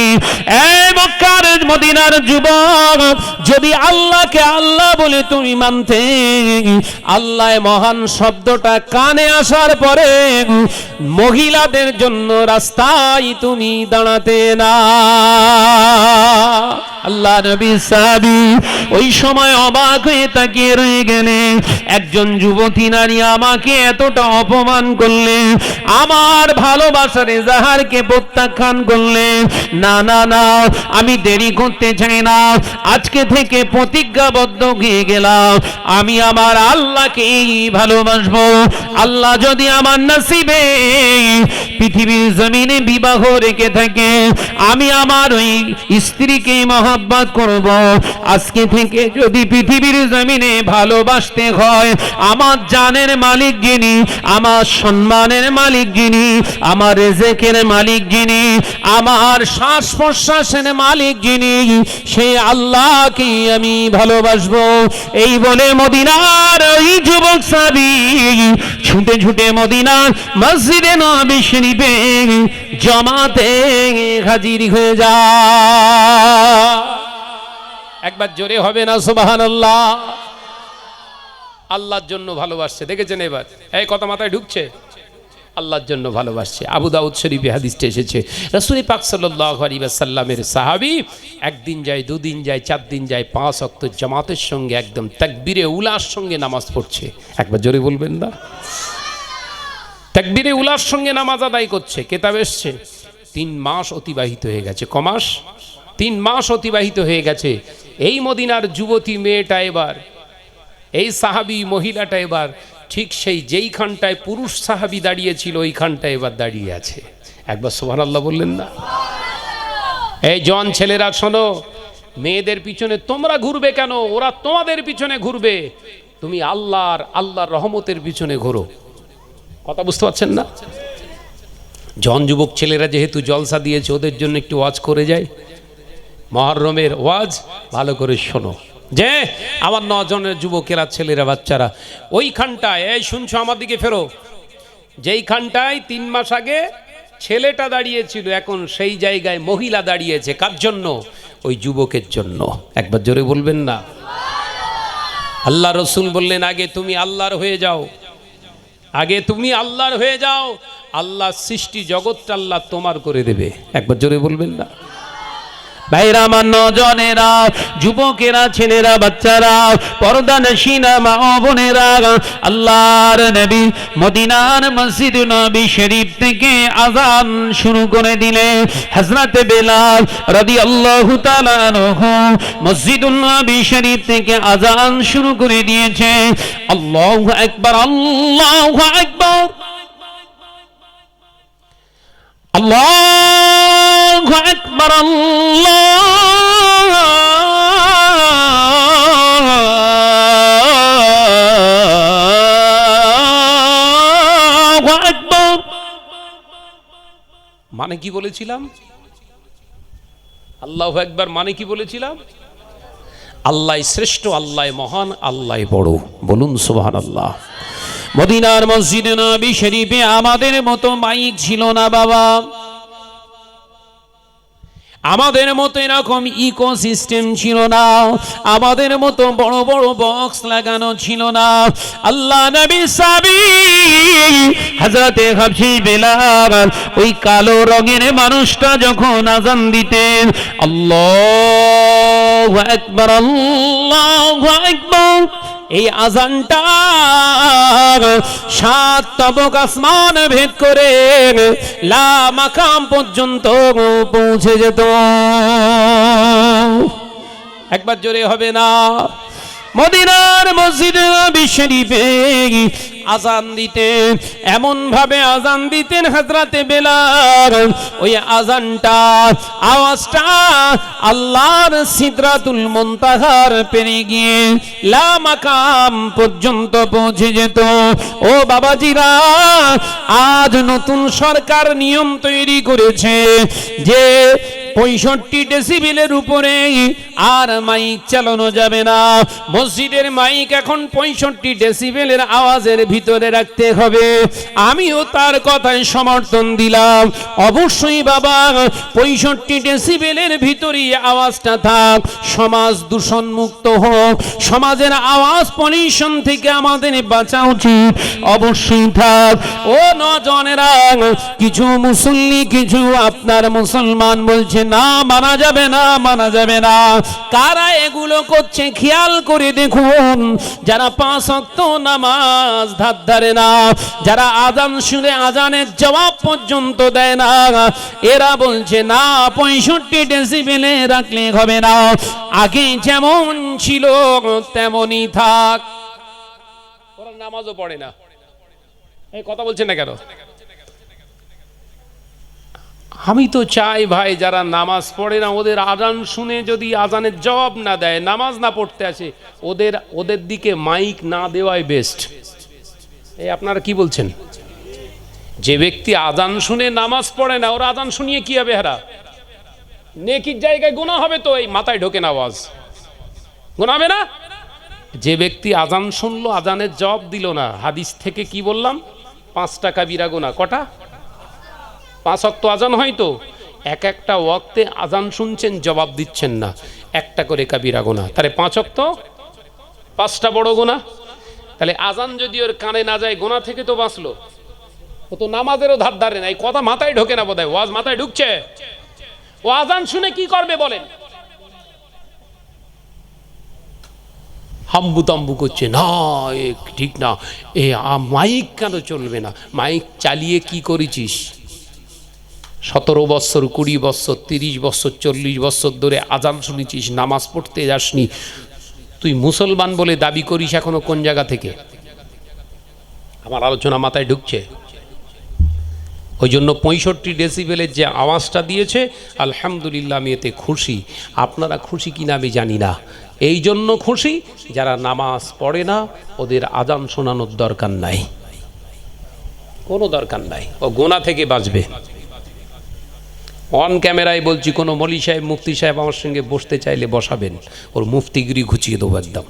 এই মক্কার মদিনার যুবক, যদি আল্লাহকে আল্লাহ বলে তুমি মানতে, আল্লাহ মহান শব্দটা কানে আসার পরে মহিলাদের জন্য রাস্তায় তুমি দাঁড়াতে না। আল্লাহ নবী সাহাবী ওই সময় অবাক হয়ে তাকিয়ে রয়ে গেলেন। একজন যুবতী নারী আমাকে এতটা অপমান করলে, আমার ভালোবাসার এজাহারকে প্রত্যাখ্যান করলে, না না না, আমি দেরি করতে চাই না, আজকে থেকে প্রতিজ্ঞাবদ্ধ হয়ে গেলাম, আমি আমার আল্লাহকেই ভালোবাসবো। আল্লাহ যদি আমার নসিবে পৃথিবীর জমিনে বিবাহ রেখে থাকে, আমি আমার ওই স্ত্রীকে মহব্বত করব। আজকে থেকে যদি পৃথিবীর জমিনে ভালোবাসতে হয়, আমার জানের মালিক যিনি, আমার সম্মানের মালিক যিনি, আমার রিজিকের মালিক যিনি, আমার শ্বাস প্রশ্বাসের মালিক যিনি, সেই আল্লাহকে আমি ভালোবাসবো। এই বলে মদিনার ওই যুবক সাহাবী ছুটে ছুটে মদিনার মসজিদে নববী শরীফে জামাতে হাজির হয়ে যায়। একবার জোরে হবে না সুবহানাল্লাহ? আল্লাহর জন্য ভালোবাসছে, দেখেছেন? এবার এই কথা মাথায় ঢুকছে? আল্লাহর জন্য ভালোবাসছে। আবু দাউদ শরীফে হাদিসটা এসেছে, রাসূল পাক সাল্লাল্লাহু আলাইহি ওয়াসাল্লামের সাহাবী একদিন যায়, দুদিন যায়, 4 দিন যায়, 5 ওয়াক্ত জামাতের সঙ্গে একদম তাকবীরে উলার সঙ্গে নামাজ পড়ছে। একবার জোরে বলবেন না? তাকবীরে উলার সঙ্গে নামাজ আদায় করছে। কিতাব এসছে 3 মাস অতিবাহিত হয়ে গেছে। ক মাস? 3 মাস অতিবাহিত হয়ে গেছে। এই মদিনার যুবতী মেয়েটা এবার, এই সাহাবী মহিলাটা এবার ঠিক সেই যেইখানটায় পুরুষ সাহাবী দাঁড়িয়েছিল ওইখানটায় এবার দাঁড়িয়ে আছে। একবার সুবহানাল্লাহ বললেন না? এই জন ছেলেরা শোনো, মেয়েদের পিছনে তোমরা ঘুরবে কেন? ওরা তোমাদের পিছনে ঘুরবে। তুমি আল্লাহর রহমতের পিছনে ঘোরো। কথা বুঝতে পারছেন না? জন যুবক ছেলেরা যেহেতু জলসা দিয়েছে, ওদের জন্য একটু ওয়াজ করে যায়। মুহররমের ওয়াজ ভালো করে শোনো। যে আমার 9 জনের যুবকেরা, ছেলেরা, বাচ্চারা ওইখানটায়, এই শুনছো আমার দিকে ফেরো, যেইখানটায় 3 মাস আগে ছেলেটা দাঁড়িয়েছিল, এখন সেই জায়গায় মহিলা দাঁড়িয়েছে। কার জন্য? ওই যুবকের জন্য। একবার জোরে বলবেন না? আল্লাহ রসুল বললেন, আগে তুমি আল্লাহর হয়ে যাও, আগে তুমি আল্লাহর হয়ে যাও, আল্লাহ সৃষ্টি জগৎটা আল্লাহ তোমার করে দেবে। একবার জোরে বলবেন না? ভাইরা আমার নজনেরা, যুবকেরা, ছেলেরা, বাচ্চারা, পর্দানশীনা মা ও বোনেরা, আল্লাহর নবী মদিনার মসজিদ নবী শরীফ থেকে আযান শুরু করে দিলে হযরত বেলাল রাদিয়াল্লাহু তাআলা আনহু মসজিদুন নবী শরীফ থেকে আযান শুরু করে দিয়েছে। আল্লাহু আকবার, আল্লাহু আকবার, আল্লাহু আকবার, আল্লাহু আকবার। মানে কি বলেছিলাম? আল্লাহু আকবার মানে কি বলেছিলাম? আল্লাহ শ্রেষ্ঠ, আল্লাহ মহান, আল্লাহ বড়। বলুন সুবহানাল্লাহ। মদিনার মসজিদে নবী শরীফে আমাদের মতো মাইক ছিল না বাবা, আমাদের মতো এরকম ইকো সিস্টেম ছিল না, আমাদের মতো বড় বড় বক্স লাগানো ছিল না। আল্লাহ নবী সাহাবী হযরতে হাবশী বেলাল ওই কালো রঙের মানুষটা যখন আযান দিতেন, আল্লাহু আকবার, আল্লাহু আকবার, এই আযানটা 7 তবক আসমান ভেদ করে লা মাকাম পর্যন্ত পৌঁছে যেত। একবার জোরে হবে না? মদিনার মসজিদে নববী শরীফে আজান দিতেন, এমন ভাবে আজান দিতেন হযরতে বেলাল, ওই আজানটা আওয়াজটা আল্লাহর সিদরাতুল মুনতাহার পেরিয়ে গিয়ে লা মাকাম পর্যন্ত পৌঁছে যেত। ও বাবাজিরা, আজ নতুন সরকার নিয়ম তৈরি করেছে যে 65 ডেসিবেলের উপরে আর মাইক চালানো যাবে না। মসজিদের মাইক এখন 65 ডেসিবেলের আওয়াজের ভিতরে রাখতে হবে। আমিও তার কথায় সমর্থন দিলাম। অবশ্যই বাবা 65 ডেসিবেলের ভিতরেই আওয়াজটা থাক, সমাজ দূষণ মুক্ত হোক, সমাজের আওয়াজ পলিউশন থেকে আমাদের বাঁচা উচিত, অবশ্যই থাক। ও নজনেরা, কিছু মুসল্লি, কিছু আপনার মুসলমান বলছে না মানা যাবে না, মানা যাবে না। কারা এগুলো করছে খেয়াল করে দেখুন। যারা 5 ওয়াক্ত নামাজ ধার ধারে না, যারা আজান শুনে আজানের জবাব পর্যন্ত দেয় না, এরা বলছে না 65 ডেসিবেলে রাখলে হবে না, আগে যেমন ছিল তেমনই থাক। ওরা নামাজও পড়ে না, এই কথা বলছেন না কেন? আমি তো চাই ভাই, যারা নামাজ পড়ে না ওদের আজান শুনে যদি আজানের জবাব না দেয়, নামাজ না পড়তে আসে, ওদের দিকে মাইক না দেওয়াই বেস্ট। এই আপনারা কি বলছেন? যে ব্যক্তি আজান শুনে নামাজ পড়ে না, ওর আজান শুনিয়ে কি হবে? হারা নেকির জায়গায় গুনাহ হবে তো। এই মাথায় ঢোকে না, আওয়াজ গুনাহ হবে না? যে ব্যক্তি আজান শুনলো, আজানের জবাব দিল না, হাদিস থেকে কি বললাম? 5টা কাবিরা গুনাহ। কটা? 5 ওয়াক্ত আজান হয় তো, একটা ওয়াক্তে আজান শুনছেন, জবাব দিচ্ছেন না, একটা করে কাবিরা গুনাহ। তাহলে 5 ওয়াক্ত 5টা বড় গুনাহ। তাহলে আজান যদি ওর কানে না যায়, গুনাহ থেকে তো বাঁচলো। ও তো নামাজেরও ধার ধারে না। এই কথা মাথায় ঢোকে না বোধহয়। ওয়াজ মাথায় ঢুকছে? ও আজান শুনে কি করবে বলেন? হাম্বু তাম্বু করছে, না এ ঠিক না, মাইক কেন চলবে না? মাইক চালিয়ে কি করেছিস? 17 বছর, 20 বছর, 30 বছর, 40 বছর ধরে আজান শুনেছিস, নামাজ পড়তে যাসনি। তুই মুসলমান বলে দাবি করিস এখনো কোন জায়গা থেকে? আমার আলোচনা মাথায় ঢুকছে? ওই জন্য 65 ডেসিবেলের যে আওয়াজটা দিয়েছে, আলহামদুলিল্লাহ, আমি এতে খুশি। আপনারা খুশি কিনা আমি জানি না। এই জন্য খুশি, যারা নামাজ পড়ে না ওদের আজান শোনানোর দরকার নাই, কোনো দরকার নাই। ও গোনা থেকে বাঁচবে। অন ক্যামেরায় বলছি, কোনো মলি সাহেব, মুফতি সাহেব আমার সঙ্গে বসতে চাইলে বসাবেন, ওর মুফতিগিরি ঘুচিয়ে দেবো একদম।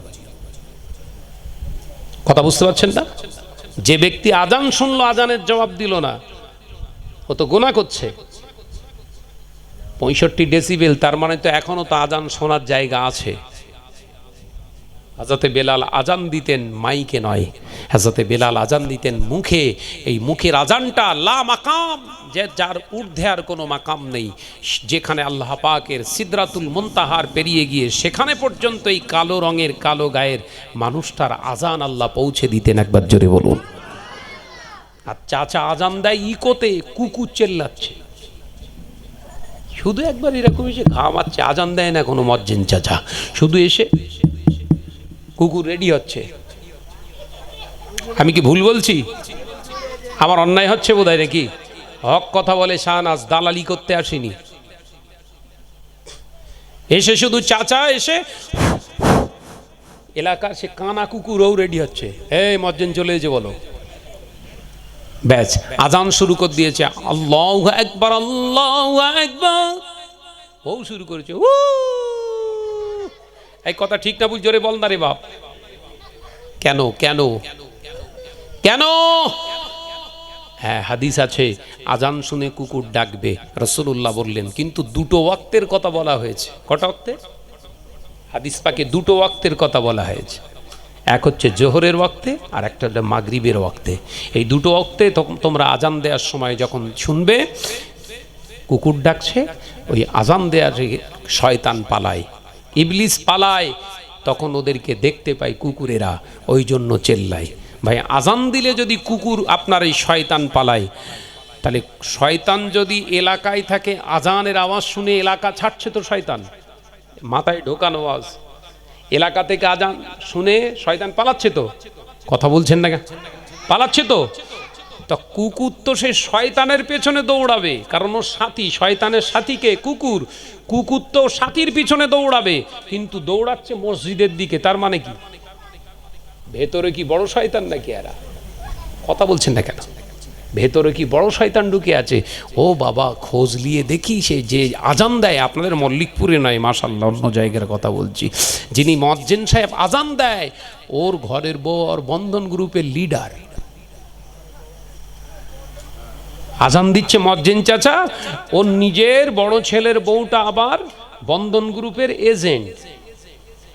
কথা বুঝতে পারছেন না? যে ব্যক্তি আজান শুনলো, আজানের জবাব দিল না, ও তো গুনাহ করছে। 65 ডেসিবেল, তার মানে তো এখনো তো আজান শোনার জায়গা আছে। হযরতে বেলাল আজান দিতেন মাইকে নয়, হযরতে বেলাল আজান দিতেন মুখে। এই মুখের আজানটা লা মাকাম, যে যার ঊর্ধ্বে আর কোনো মাকাম নেই, যেখানে আল্লাহ পাকের সিদরাতুল মুনতাহার পেরিয়ে গিয়ে সেখানে পর্যন্ত এই কালো রঙের, কালো গায়ের মানুষটার আজান আল্লাহ পৌঁছে দিতেন। একবার জোরে বলুন। আর চাচা আজান দেয় ইকোতে, কুকুর চেল্লাচ্ছে, শুধু একবার এরকম এসে ঘামাচ্ছে, আজান দেয় না কোনো মজ্জিন চাচা, শুধু এসে কুকুর রেডি হচ্ছে। আমি কি ভুল বলছি? আমার অন্যায় হচ্ছে বোধহয় নাকি? হক কথা বলে শাহনাজ, দালালি করতে আসিনি। এসে শুধু চাচা এসে এলাকার সে কানা কুকুরও রেডি হচ্ছে, এই মজ্জিন চলে এসে বলো, ব্যাস আজান শুরু করে দিয়েছে। আল্লাহু আকবার, আল্লাহু আকবার, ও শুরু করেছে। এই কথা ঠিক না, বুঝ জোরে বল না রে বাপ। কেন কেন কেন? হ্যাঁ, হাদিস আছে আজান শুনে কুকুর ডাকবে, রাসূলুল্লাহ বললেন। কিন্তু 2টো ওয়াক্তের কথা বলা হয়েছে। কটা ওয়াক্তে? হাদিস পাকে 2টো ওয়াক্তের কথা বলা হয়েছে। এক হচ্ছে জোহরের ওয়াক্তে, আর একটা হচ্ছে মাগরিবের ওয়াক্তে। এই 2টো ওয়াক্তে তোমরা আজান দেওয়ার সময় যখন শুনবে কুকুর ডাকছে, ওই আজান দেওয়ার শয়তান পালায়, ইবলিস পালায়, তখন ওদেরকে দেখতে পায় কুকুরেরা, ওই জন্য চেল্লায়। ভাই, আজান দিলে যদি কুকুর আপনার এই শয়তান পালায়, তাহলে শয়তান যদি এলাকায় থাকে, আজানের আওয়াজ শুনে এলাকা ছাড়ছে তো শয়তান, মাথায় ঢোকানো আওয়াজ। এলাকা থেকে আজান শুনে শয়তান পালাচ্ছে তো, কথা বলছেন না কেন? পালাচ্ছে তো। তা কুকুর তো সে শয়তানের পেছনে দৌড়াবে, কারণ ওর সাথী, শয়তানের সাথীকে কুকুর, কুকুর তো সাথীর পিছনে দৌড়াবে, কিন্তু দৌড়াচ্ছে মসজিদের দিকে। তার মানে কি ভেতরে কি বড় শয়তান নাকি এরা? কথা বলছেন না কেন? ভেতরে কি বড় শয়তান ঢুকে আছে? ও বাবা, খোঁজ নিয়ে দেখি সে যে আজান দেয়, আপনাদের মল্লিকপুরে নয়, মাশাআল্লাহ অন্য জায়গার কথা বলছি, যিনি মুয়াজ্জিন সাহেব আজান দেয়, ওর ঘরের বউ আর বন্ধন গ্রুপের লিডার। আজান দিচ্ছে মুয়াজ্জিন চাচা, ওর নিজের বড় ছেলের বউটা আবার বন্ধন গ্রুপের এজেন্ট।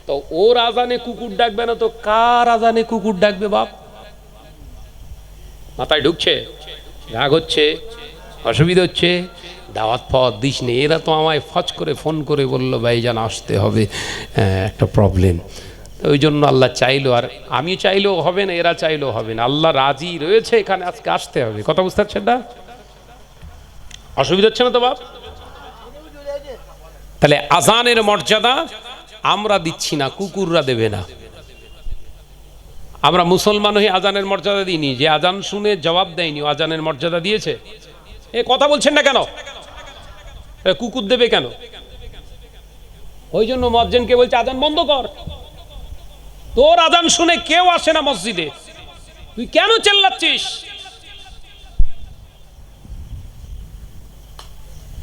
তো ওর আজানে কুকুর ডাকবে না তো কার আজানে কুকুর ডাকবে বাপ? মাথায় ঢুকছে? রাগ হচ্ছে, অসুবিধা হচ্ছে, দাওয়াত ফাওয়াত দিস নে। এরা তো আমায় ফচ করে ফোন করে বললো ভাইজান আসতে হবে, একটা প্রবলেম। ওই জন্য আল্লাহ চাইলো, আর আমি চাইলেও হবে না, এরা চাইলেও হবে না, আল্লাহ রাজি রয়েছে এখানে আজকে আসতে হবে। কথা বুঝতে পারছেন না? অসুবিধা হচ্ছে না তো বাপ? তাহলে আজানের মর্যাদা আমরা দিচ্ছি না, কুকুররা দেবে না। আমরা মুসলমান হয়ে আজানের মর্যাদা দিইনি, যে আজান শুনে জবাব দেয়নি ও আজানের মর্যাদা দিয়েছে? এ কথা বলছেন না কেন? কুকুর দেবে কেন? ওই জন্য মুয়াজ্জিনকে বলছে আজান বন্ধ কর। তোর আজান শুনে কেউ আসে না মসজিদে, তুই কেন চেল্লাচ্ছিস?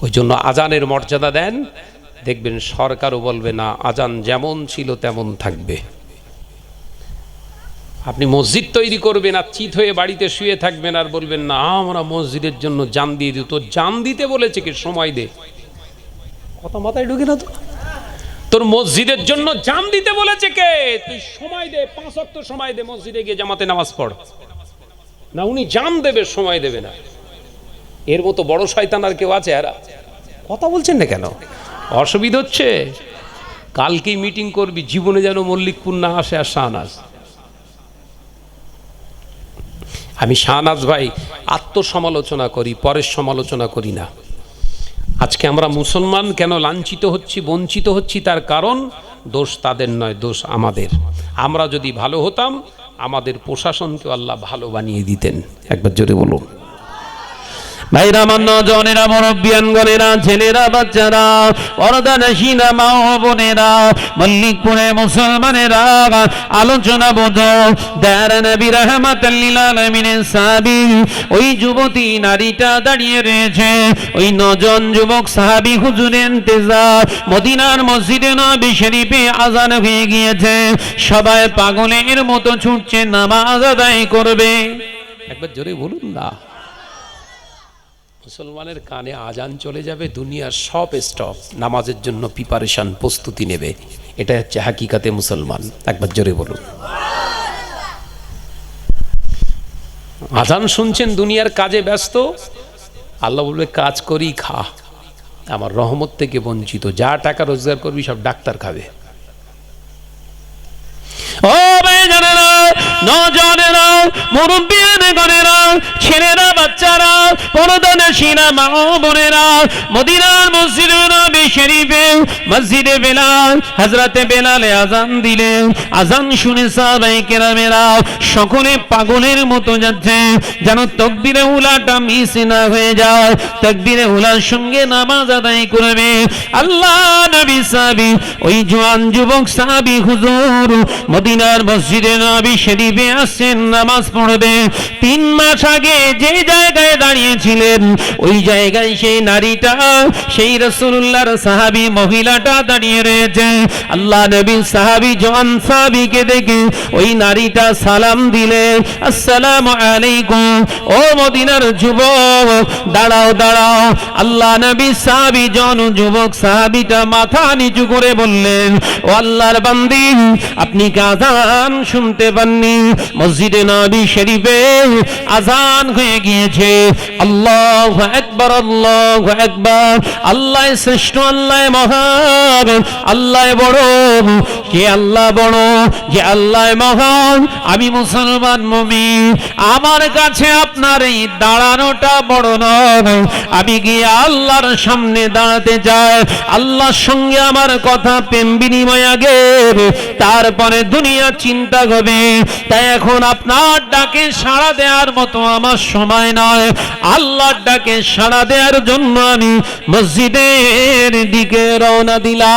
ওই জন্য আজানের মর্যাদা দেন, দেখবেন সরকারও বলবে না আজান যেমন ছিল তেমন থাকবে। আপনি মসজিদ তৈরি করবেন আর চিত হয়ে বাড়িতে শুয়ে থাকবেন আর বলবেন না আমরা মসজিদের জন্য জান দিয়ে দিই। তো জান দিতে বলেছে কি? সময় দে। কথা মাথায় ঢুকে না তো? তোর মসজিদের জন্য জান দিতে বলেছে কে? তুই সময় দে, 5 ওয়াক্ত সময় দে, মসজিদে গিয়ে জামাতে নামাজ পড়। না, উনি জান দেবে, সময় দেবে না। এর মতো বড় শয়তান আর কেউ আছে? এরা কথা বলছেন না কেন? অসুবিধা হচ্ছে? কালকেই মিটিং করবি, জীবনে যেন মল্লিকপুর না আসে। আর শাহনাজ, আমি শাহনাজ ভাই আত্মসমালোচনা করি, পরের সমালোচনা করি না। আজকে আমরা মুসলমান কেন লাঞ্ছিত হচ্ছি, বঞ্চিত হচ্ছি, তার কারণ দোষ তাদের নয়, দোষ আমাদের। আমরা যদি ভালো হতাম, আমাদের প্রশাসনকে আল্লাহ ভালো বানিয়ে দিতেন। একবার জোরে বলুন। ভাইরা, মান্য জনেরা, মুরব্বিয়ানগণেরা, ছেলেরা, বাচ্চারা, পর্দানশীনা মা ও বোনেরা, মল্লিকপুরে মুসলমানেরা, আলোচনা বোঝো। দার নবী রাহমাতাল লিল আলামিনের সাহাবী ওই যুবতী নারীটা দাঁড়িয়ে রয়েছে, ওই 9 জন যুবক সাহাবী হুজুরের ইন্তেজার। মদিনার মসজিদে নবী শরীফে আজান হয়ে গিয়েছে, সবাই পাগলের মতো ছুটছে নামাজ আদায় করবে। একবার জোরে বলুন না। মুসলমানের কানে আজান চলে যাবে, দুনিয়ার সব স্টপ, নামাজের জন্য প্রিপারেশন, প্রস্তুতি নেবে। এটা হচ্ছে হাকিকাতে মুসলমান। একবার জোরে বলুন। আজান শুনছেন, দুনিয়ার কাজে ব্যস্ত, আল্লাহ বলবে কাজ করি খা, আমার রহমত থেকে বঞ্চিত। যা টাকা রোজগার করবি সব ডাক্তার খাবে। ও ভাইজানেরা, নজনেরা, মুরব্বিয়ানগণেরা, ছেলেরা, বাচ্চারা, পর্দানশীনা মা ও বোনেরা, মদিনার মসজিদে নবী শরীফে মসজিদে বেলাল, হযরতে বেলালে আজান দিলেন। আজান শুনে সাহাবায়ে কেরামেরা সকলে পাগলের মতো যাচ্ছে, যেন তাকবীরে উলাটা মিস না হয়ে যায়। তাকবীরে উলার সঙ্গে নামাজ আদায় করবে। আল্লাহ নবী সাহাবী, ওই জওয়ান যুবক সাহাবী হুজুর মদিনার মসজিদে নবী শরীফে আসেন নামাজ পড়বে। 3 মাস আগে যে জায়গায় দাঁড়িয়েছিলেন, ওই জায়গায় সেই নারীটা, সেই রাসূলুল্লাহর সাহাবী মহিলাটা দাঁড়িয়ে রয়েছে। আল্লাহ নবীর সাহাবী জওয়ান সাহাবীকে দেখে ওই নারীটা সালাম দিলেন, আসসালামু আলাইকুম। ও মদিনার যুবক, দাঁড়াও দাঁড়াও। আল্লাহ নবী সাহাবী জন যুবক সাহাবীটা মাথা নিচু করে বললেন, ও আল্লাহর বান্দি, আপনি কি আজান শুনতে পাননি? মসজিদে নবী শরীফে আজান হয়ে গিয়েছে। আল্লাহু আকবার, আল্লাহু আকবার। আল্লাহ শ্রেষ্ঠ, আল্লাহ মহান, আল্লাহ বড়। যে আল্লাহ বড়, যে আল্লাহ মহান, আমি মুসলমান মুমিন, আমার কাছে আপনার এই দাঁড়ানোটা বড় নয়। আমি গিয়ে আল্লাহর সামনে দাঁড়াতে চাই, আল্লাহর সঙ্গে আমার কথা প্রেম বিনিময় আগে, তারপরে দুনিয়া চিন্তা হবে। তাই এখন আপনার ডাকে সাড়া দেওয়ার মতো আমার সময় নয়। আল্লাহর ডাকে সাড়া দেওয়ার জন্য আমি মসজিদের দিকে রওনা দিলাম।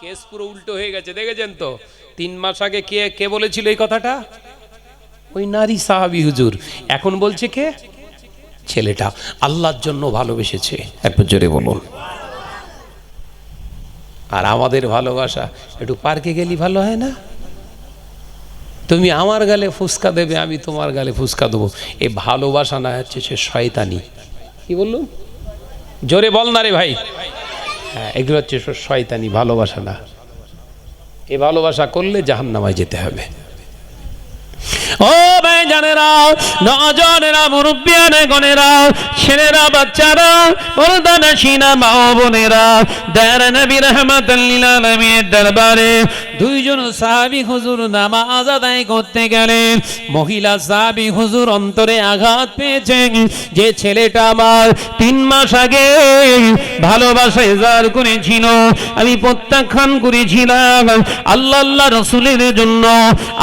কেস পুরো উল্টো হয়ে গেছে, দেখেছেন তো? 3 মাস আগে কে বলেছিল এই কথাটা? ওই নারী সাহাবী হুজুর। এখন বলছে কে? ছেলেটা আল্লাহর জন্য ভালোবেসেছে। একবার জোরে বলুন। আর আমাদের ভালোবাসা একটু পার্কে গেলি ভালো হয় না? তুমি আমার গালে ফুসকা দেবে, আমি তোমার গালে ফুসকা দেবো। এই ভালোবাসা না, হচ্ছে সে শয়তানি। কি বললুম? জোরে বল না রে ভাই। হ্যাঁ, এগুলো হচ্ছে শয়তানি, ভালোবাসা না। এই ভালোবাসা করলে জাহান্নামায় যেতে হবে। ও ভাই জানেরা, নজনেরা, মুরব্বিয়ানে গনেরা, ছেলেরা, বাচ্চারা, পর্দানশীনা মা ও বোনেরা, দয়ার নবী রাহমাতাল লিল আলামিনের দরবারে দুইজন সাহাবী হুজুর নামাজ আদায় করতে গেলেন। মহিলা সাহাবী হুজুর অন্তরে আঘাত পেয়েছেন, যে ছেলেটা আমার 3 মাস আগে ভালোবাসা ইজহার করেছিল, আমি প্রত্যাখ্যান করেছিলাম আল্লাহ রাসূলের জন্য,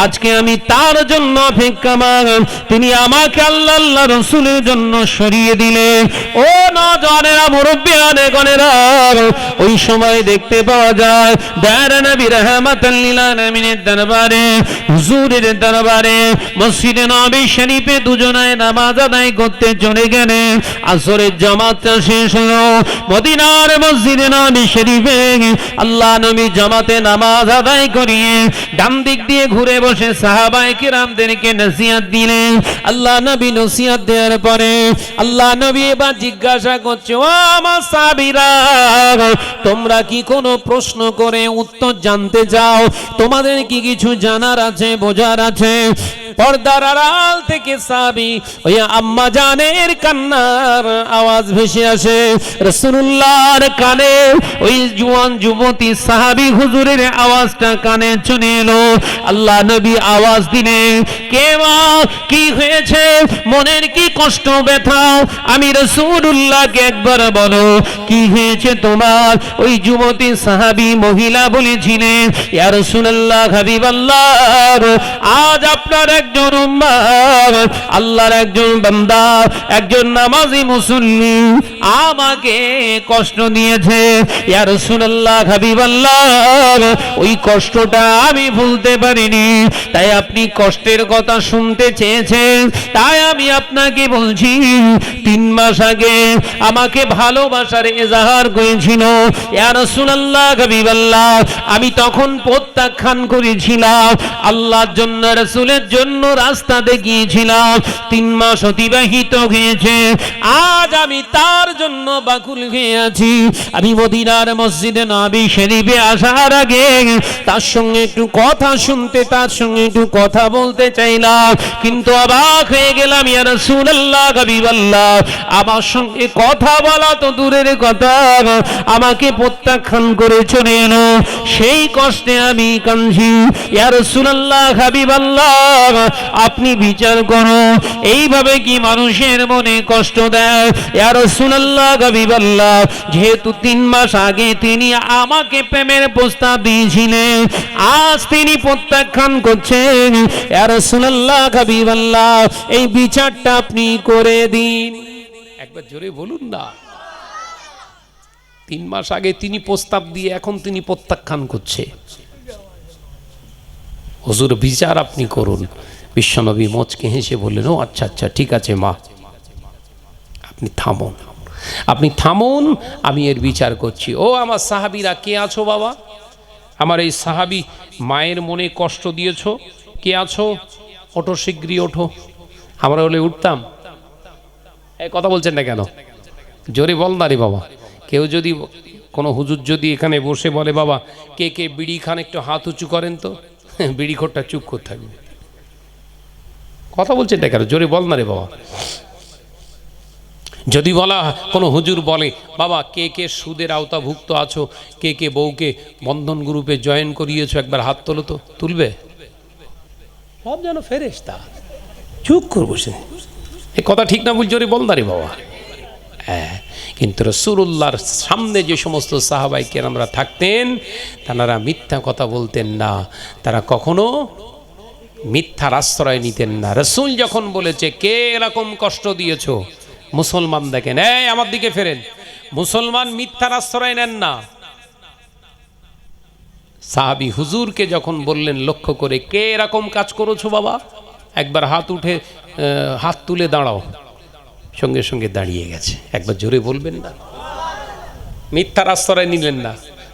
আজকে আমি তার জন্য অপেক্ষামান, তিনি আমাকে আল্লাহ রাসূলের জন্য সরিয়ে দিলেন। ও নজনেরা, মুরব্বিয়ানে গনেরা, ওই সময় দেখতে পাওয়া যায় দয়ার নবী রাহমাতাল লিল আলামিনের দরবারে, হুজুরের দরবারে মসজিদে নববী শরীফে দুজনায় নামাজ আদায় করতে চলে গেলেন। আসরের জামাতটা শেষ হলো মদিনার মসজিদে নববী শরীফে আল্লাহ নবী জামাতে নামাজ আদায় করিয়ে ডান দিক দিয়ে ঘুরে বসে সাহাবায়ে কিরামদেরকে নসিহত দিলেন। আল্লাহ নবী নসিহত দেওয়ার পরে আল্লাহ নবী এবার জিজ্ঞাসা করছে, ও আমার সাহাবীরা, তোমরা কি কোনো প্রশ্ন করে উত্তর জানতে চাও? তোমাদের কি কিছু জানার আছে, বোঝার আছে? পর্দার আড়াল থেকে সাহাবী ওই আম্মা জানের কান্নার আওয়াজ ভেসে আসে। রাসূলুল্লাহর কানে ওই জওয়ান যুবতী সাহাবী হুজুরের আওয়াজটা কানে চলে এলো। আল্লাহ নবী আওয়াজ দিলেন, কে মা, কি হয়েছে, মনের কি কষ্ট ব্যথা? আমি রাসূলুল্লাহকে একবার বলো, কি হয়েছে তোমার? ওই যুবতী সাহাবী মহিলা বলেছিলেন, ইয়া রাসূলুল্লাহ, হাবিবাল্লাহ, আজ আপনার একজন উম্মত, আল্লাহর একজন বান্দা, একজন নামাজি মুসল্লি আমাকে কষ্ট দিয়েছে। ইয়া রাসূলুল্লাহ, হাবিবাল্লাহ, ওই কষ্টটা আমি ভুলতে পারিনি, তাই আপনি কষ্টের কথা শুনতে চেয়েছেন, তাই আমি আপনাকে বলছি, 3 মাস আগে আমাকে ভালোবাসার এজাহার করেছিল। ইয়া রাসূলুল্লাহ, হাবিবাল্লাহ, আমি তখন প্রত্যাখ্যান করেছিলাম, আল্লাহর জন্য রাসূলের জন্য রাস্তা দেখিয়েছিলাম। 3 মাস অতিবাহিত হয়েছে, আজ আমি তার জন্য বাকুল হয়ে আছি। আমি মদিনার মসজিদে নববী শরীফে আসার আগে তার সঙ্গে একটু কথা শুনতে, তার সঙ্গে একটু কথা বলতে চাইলাম, কিন্তু অবাক হয়ে গেলাম। ইয়া রাসূলুল্লাহ, হাবিবাল্লাহ, আমার সঙ্গে কথা বলা তো দূরের কথা, আমাকে প্রত্যাখ্যান করে চলে এলো। সেই কষ্টে আমি কাঁদছি। ইয়া রাসূলুল্লাহ, হাবিবাল্লাহ, আপনি বিচার করুন, এইভাবে কি মানুষের মনে কষ্ট দেয়? ইয়া রাসূলুল্লাহ, হাবিবাল্লাহ, যেহেতু 3 মাস আগে তিনি আমাকে প্রেমের প্রস্তাব দিয়েছিলেন, আজ তিনি প্রত্যাখ্যান করছেন। ইয়া রাসূলুল্লাহ, হাবিবাল্লাহ, এই বিচারটা আপনি করে দিন। একবার জোরে বলুন না। 3 মাস আগে তিনি প্রস্তাব দিয়ে এখন তিনি প্রত্যাখ্যান করছে। হুজুর, বিচার আপনি করুন। বিশ্বনবী মোচকে হেসে বললেন, ও আচ্ছা আচ্ছা, ঠিক আছে মা, আপনি থামুন, আপনি থামুন, আমি এর বিচার করছি। ও আমার সাহাবীরা, কে আছো বাবা? আমার এই সাহাবী মায়ের মনে কষ্ট দিয়েছ, কে আছো? ওঠো, শীঘ্রই ওঠো। আমরা হলে উঠতাম। এই কথা বলছেন না কেন? জোরে বল না রে বাবা। কেউ যদি, কোনো হুজুর যদি এখানে বসে বলে, বাবা কে কে বিড়ি খান, একটু হাত উঁচু করেন তো, বিড়ি খোরটা চুপ করে থাকবে। কথা বলছেন না কেন? জোরে বল না রে বাবা। যদি বলা কোনো হুজুর বলে বাবা কে কে সুদের আওতাভুক্ত আছো, কে কে বউকে বন্ধন গ্রুপে জয়েন করিয়েছো, একবার হাত তোলো তো, তুলবে? সব যেন ফেরেশতা, চুপ করবো সে। এই কথা ঠিক না, বুঝছো রে বল না রে বাবা। হ্যাঁ, কিন্তু রাসূলুল্লাহর সামনে যে সমস্ত সাহাবায়ে কেরামরা থাকতেন তারা মিথ্যা কথা বলতেন না, তারা কখনো মিথ্যার আশ্রয় নিতেন না। রাসূল যখন বলেছে কে এরকম কষ্ট দিয়েছো, মুসলমান দেখেন, এই আমার দিকে ফেরেন, মুসলমান মিথ্যার আশ্রয় নেন না। সাহাবী হুজুরকে যখন বললেন লক্ষ্য করে, কে এরকম কাজ করেছো বাবা, একবার হাত তুলে দাঁড়াও, সঙ্গে সঙ্গে দাঁড়িয়ে গেছে। একবার জোরে বলবেন না? মিথ্যার আশ্রয় নিলেন না,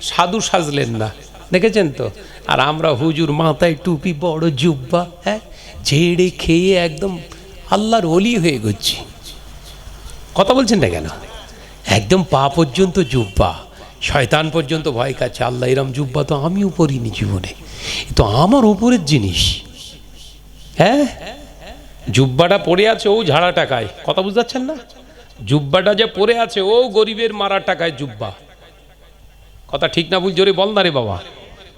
সাধু সাজলেন না, দেখেছেন তো। আর আমরা হুজুর মাথায় টুপি, বড় জুব্বা, হ্যাঁ, ঝেড়ে খেয়ে একদম আল্লাহর ওলি হয়ে গেছি। কথা বলছেন না কেন? একদম পা পর্যন্ত জুব্বা, শয়তান পর্যন্ত ভয় কাছে। আল্লাহ, এরম জুব্বা তো আমিও পরিনি জীবনে, এ তো আমার উপরের জিনিস। হ্যাঁ, জুব্বাটা পড়ে আছে ও ঝাড়া টাকায়, কথা বুঝতে পারছেন না? জুব্বাটা যে পড়ে আছে ও গরিবের মারা টাকায় জুব্বা। কথা ঠিক না, বুঝ জোরে বল না রে বাবা।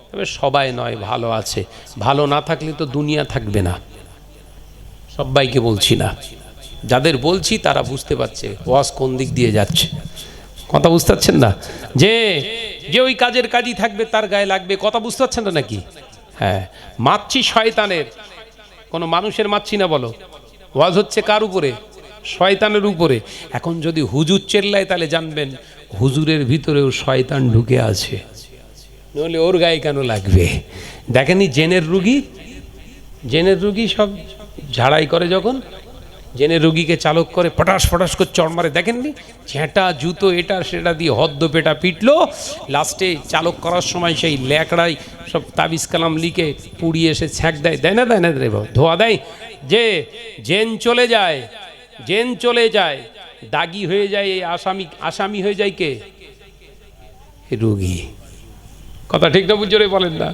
তবে সবাই নয়, ভালো আছে, ভালো না থাকলে তো দুনিয়া থাকবে না। সবাইকে বলছি না, যাদের বলছি তারা বুঝতে পারছে ওয়াজ কোন দিক দিয়ে যাচ্ছে। কথা বুঝতে পারছেন না? যে যে ওই কাজের কাজই থাকবে তার গায়ে লাগবে। কথা বুঝতে পারছেন না নাকি? হ্যাঁ, মারছি শয়তানের, কোনো মানুষের মারছি না। বলো, ওয়াজ হচ্ছে কার উপরে? শয়তানের উপরে। এখন যদি হুজুর চেল্লায় তাহলে জানবেন হুজুরের ভিতরেও শয়তান ঢুকে আছে, নইলে ওর গায়ে কেন লাগবে? দেখেনি জেনের রুগী সব ঝাড়াই করে, যখন জেনের রুগীকে চালক করে পটাশ পটাশ করে চড় মারে, দেখেননি? ঝেঁটা জুতো এটা সেটা দিয়ে হদ্দ পেটা পিটলো, লাস্টে চালক করার সময় সেই ল্যাকড়াই সব তাবিজ কালাম লিখে পুড়িয়ে এসে ছ্যাঁক দেয়, দেয় না রে বাবা, ধোয়া দেয়। যে জেন চলে যায়, দাগি হয়ে যায়, এই আসামি হয়ে যায় কে? রুগী। কথা ঠিক না, বুঝে বলেন না?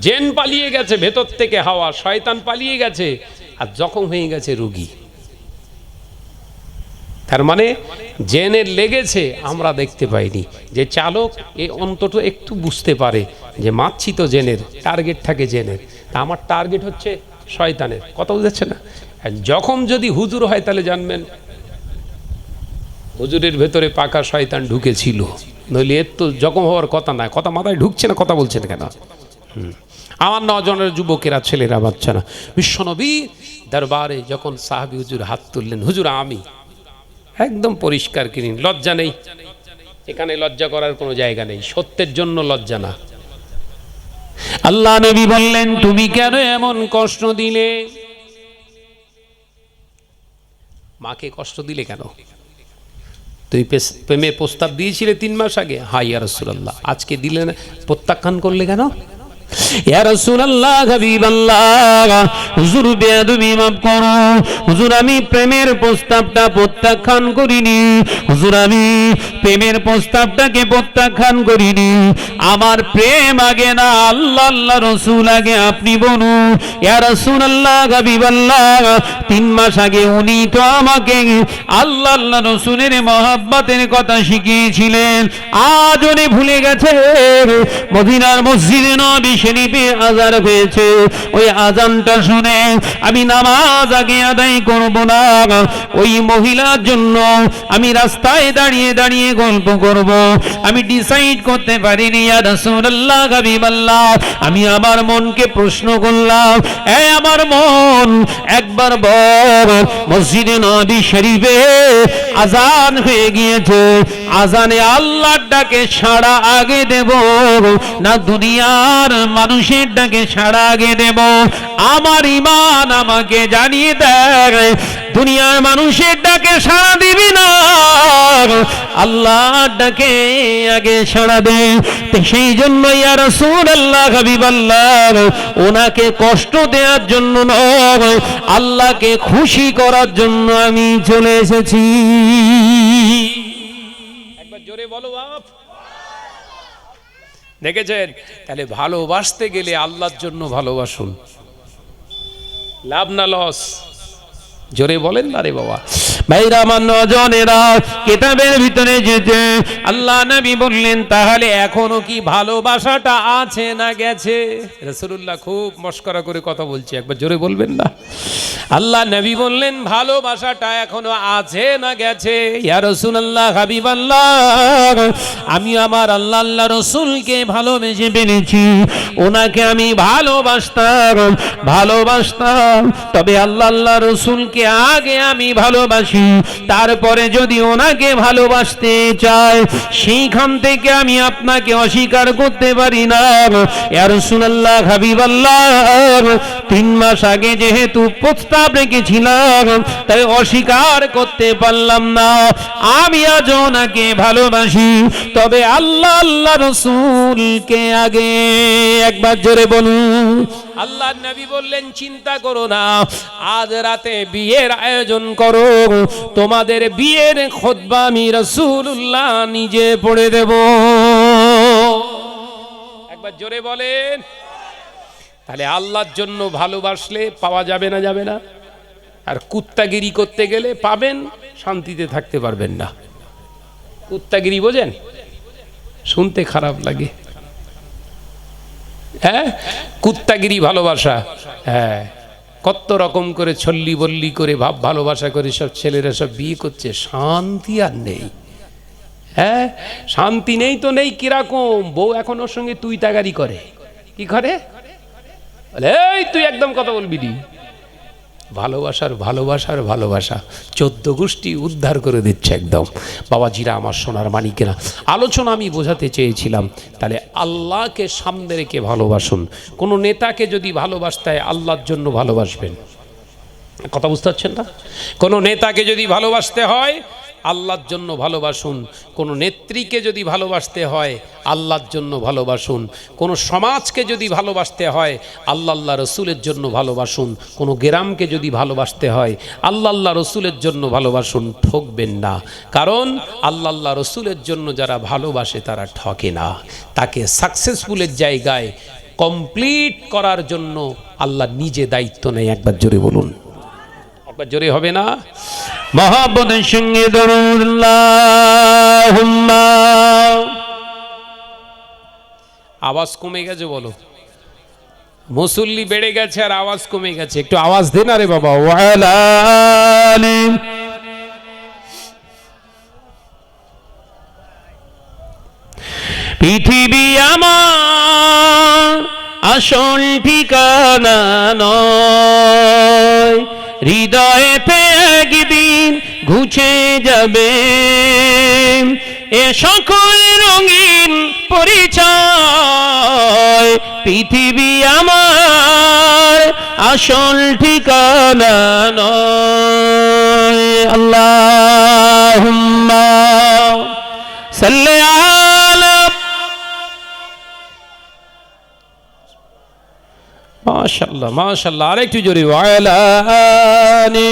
জেন পালিয়ে গেছে ভেতর থেকে, হাওয়া শয়তান পালিয়ে গেছে, আর জখম হয়ে গেছে রুগী। তার মানে জেনের লেগেছে, আমরা দেখতে পাইনি। যে চালক এ অন্তত একটু বুঝতে পারে যে মারছি তো জেনের, টার্গেট থাকে জেনের, তা আমার টার্গেট হচ্ছে শয়তানের। কথা বুঝাচ্ছে না? যখন যদি হুজুর হয় তাহলে জানবেন হুজুরের ভেতরে পাকা শয়তান ঢুকেছিল, নইলে এর তো জখম হওয়ার কথা না। কথা মাথায় ঢুকছে না, কথা বলছেন কেন? আমার নজনের যুবকেরা, ছেলেরা, বাচ্চারা, বিশ্বনবী দরবারে যখন সাহাবী হুজুর হাত তুললেন, হুজুর আমি একদম পরিষ্কার কিনি, লজ্জা নেই, এখানে লজ্জা করার কোনো জায়গা নেই, সত্যের জন্য লজ্জা না। আল্লাহ নবী বললেন, তুমি কেন এমন কষ্ট দিলে? মাকে কষ্ট দিলে কেন? তুই প্রেমের প্রস্তাব দিয়েছিলে 3 মাস আগে, হ্যাঁ ইয়া রাসূলুল্লাহ, আজকে দিলে না, প্রত্যাখ্যান করলে কেন? ইয়া রাসূলুল্লাহ, হাবিবাল্লাহ, হুজুর বেয়াদবি মাফ করো, হুজুর আমি প্রেমের প্রস্তাবটা প্রত্যাখ্যান করিনি, হুজুর আমি প্রেমের প্রস্তাবটাকে প্রত্যাখ্যান করিনি। আমার প্রেম আগে না, আল্লাহ আল্লাহ রাসূল আগে, আপনি বলুন। ইয়া রাসূলুল্লাহ, হাবিবাল্লাহ, 3 মাস আগে উনি তো আমাকে আল্লাহ আল্লাহ রাসূলের মহব্বতের কথা শিখিয়েছিলেন, আজ উনি ভুলে গেছে। মদিনার মসজিদে নবী শরীফে আযান হয়েছে, ওই আযানটা শুনে আমি নামাজ আগে আদায় করব না, ওই মহিলার জন্য আমি রাস্তায় দাঁড়িয়ে দাঁড়িয়ে গল্প করব। আমি ডিসাইড করতে পারিনি। ইয়া রাসূলুল্লাহ, হাবিবাল্লাহ, আমি আমার মনকে প্রশ্ন করলাম, এই আমার মন, একবার বল, মসজিদে নবী শরীফে আযান হয়ে গিয়েছে, আযানে আল্লাহর ডাকে সাড়া আগে দেব না দুনিয়ার মানুষের ডাকে সাড়া আগে দেব? আমার ঈমান আমাকে জানিয়ে দেয়, দুনিয়ার মানুষের ডাকে সাড়া দিবি না, আল্লাহর ডাকে আগে সাড়া দে। সেই জন্য ইয়া রাসূলুল্লাহ, হাবিবাল্লাহ, ওনাকে কষ্ট দেওয়ার জন্য নয়, আল্লাহকে খুশি করার জন্য আমি চলে এসেছি। একবার জোরে বলো বাপ। দেখেছেন? তাহলে ভালোবাসতে গেলে আল্লাহর জন্য ভালোবাসুন, লাভ না লস। জোরে বলেন না রে বাবা। ভাইরা আমার নজনেরা, কিতাবের ভিতরে যেতে আল্লাহ নবী বললেন, তাহলে এখনো কি ভালোবাসাটা আছে না গেছে? রাসূলুল্লাহ খুব মস্করা করে কথা বলছে, একবার জোরে বলবেন না? আল্লাহ নবী বললেন, ভালোবাসাটা এখনো আছে না গেছে? ইয়া রাসূলুল্লাহ, হাবিবাল্লাহ, আমি আমার আল্লাহ রাসূলকে ভালোবেসে ফেলেছি, ওনাকে আমি ভালোবাসতাম, তবে আল্লাহ রাসূলকে আগে আমি ভালোবাসি, তারপরে যদি ওনাকে ভালোবাসতে চাই, সেইখান থেকে আমি আপনাকে অস্বীকার করতে পারি না। ইয়া রাসূলুল্লাহ, হাবিবাল্লাহ, 3 মাস আগে যেহেতু প্রস্তাব রেখেছিলাম, তাই অস্বীকার করতে পারলাম না। আমি আজ ওনাকে ভালোবাসি, তবে আল্লাহ রাসূলকে আগে। একবার জোরে বলুন। আল্লাহ নবী বললেন, চিন্তা করো না, আজ রাতে বিয়ের আয়োজন করো, তোমাদের বিয়ের খুতবা আমি রাসূলুল্লাহ নিজে পড়ে দেব। একবার জোরে বলেন। তাহলে আল্লাহর জন্য ভালোবাসলে পাওয়া যাবে না? যাবে না? আর কুত্তাগিরি করতে গেলে পাবেন, শান্তিতে থাকতে পারবেন না। কুত্তাগিরি বোঝেন? শুনতে খারাপ লাগে, হ্যাঁ, কুত্তাগিরি ভালোবাসা। হ্যাঁ, কত রকম করে ছল্লি বল্লি করে ভালোবাসা করে সব ছেলেরা সব বিয়ে করছে, শান্তি আর নেই। হ্যাঁ, শান্তি নেই তো নেই, কিরকম বউ এখন ওর সঙ্গে তুই তাগারি করে। কি করে? এই তুই একদম কথা বলবি নি। ভালোবাসা 14 গোষ্ঠী উদ্ধার করে দিচ্ছে একদম। বাবাজিরা, আমার সোনার মানিকেরা, আলোচনা আমি বোঝাতে চেয়েছিলাম, তাহলে আল্লাহকে সামনে রেখে ভালোবাসুন। কোনো নেতাকে যদি ভালোবাসতে হয়, আল্লাহর জন্য ভালোবাসবেন। কথা বুঝতে পারছেন না? কোনো নেতাকে যদি ভালোবাসতে হয়, আল্লাহর জন্য ভালোবাসুন। কোনো নেত্রীকে যদি ভালোবাসতে হয়, আল্লাহর জন্য ভালোবাসুন। কোনো সমাজকে যদি ভালোবাসতে হয়, আল্লাহ রসুলের জন্য ভালোবাসুন। কোনো গ্রামকে যদি ভালোবাসতে হয়, আল্লাহ রসুলের জন্য ভালোবাসুন। ঠকবেন না, কারণ আল্লাহ রসুলের জন্য যারা ভালোবাসে তারা ঠকে না। তাকে সাকসেসফুলের জায়গায় কমপ্লিট করার জন্য আল্লাহ নিজে দায়িত্ব নেয়। একবার জোরে বলুন, একবার জোরে হবে না? মহব্বতের সঙ্গে দরুদ আল্লাহুম্মা। আওয়াজ কমে গেছে, বলো। মুসল্লি বেড়ে গেছে আর আওয়াজ কমে গেছে, একটু আওয়াজ দেন। আরে বাবা, ওয়ালা আলি। পৃথিবী আমার আসল ঠিকানা নয়, হৃদয়েতে একদিন ঘুচে যাবে এ সকল রঙিন পরিচয়। পৃথিবী আমার আসল ঠিকানা নয়। আল্লাহুম্মা সাল্লি আলা। মাশাআল্লাহ, মাশাআল্লাহ, আরেকটু জোরে। ওয়ালা আলি।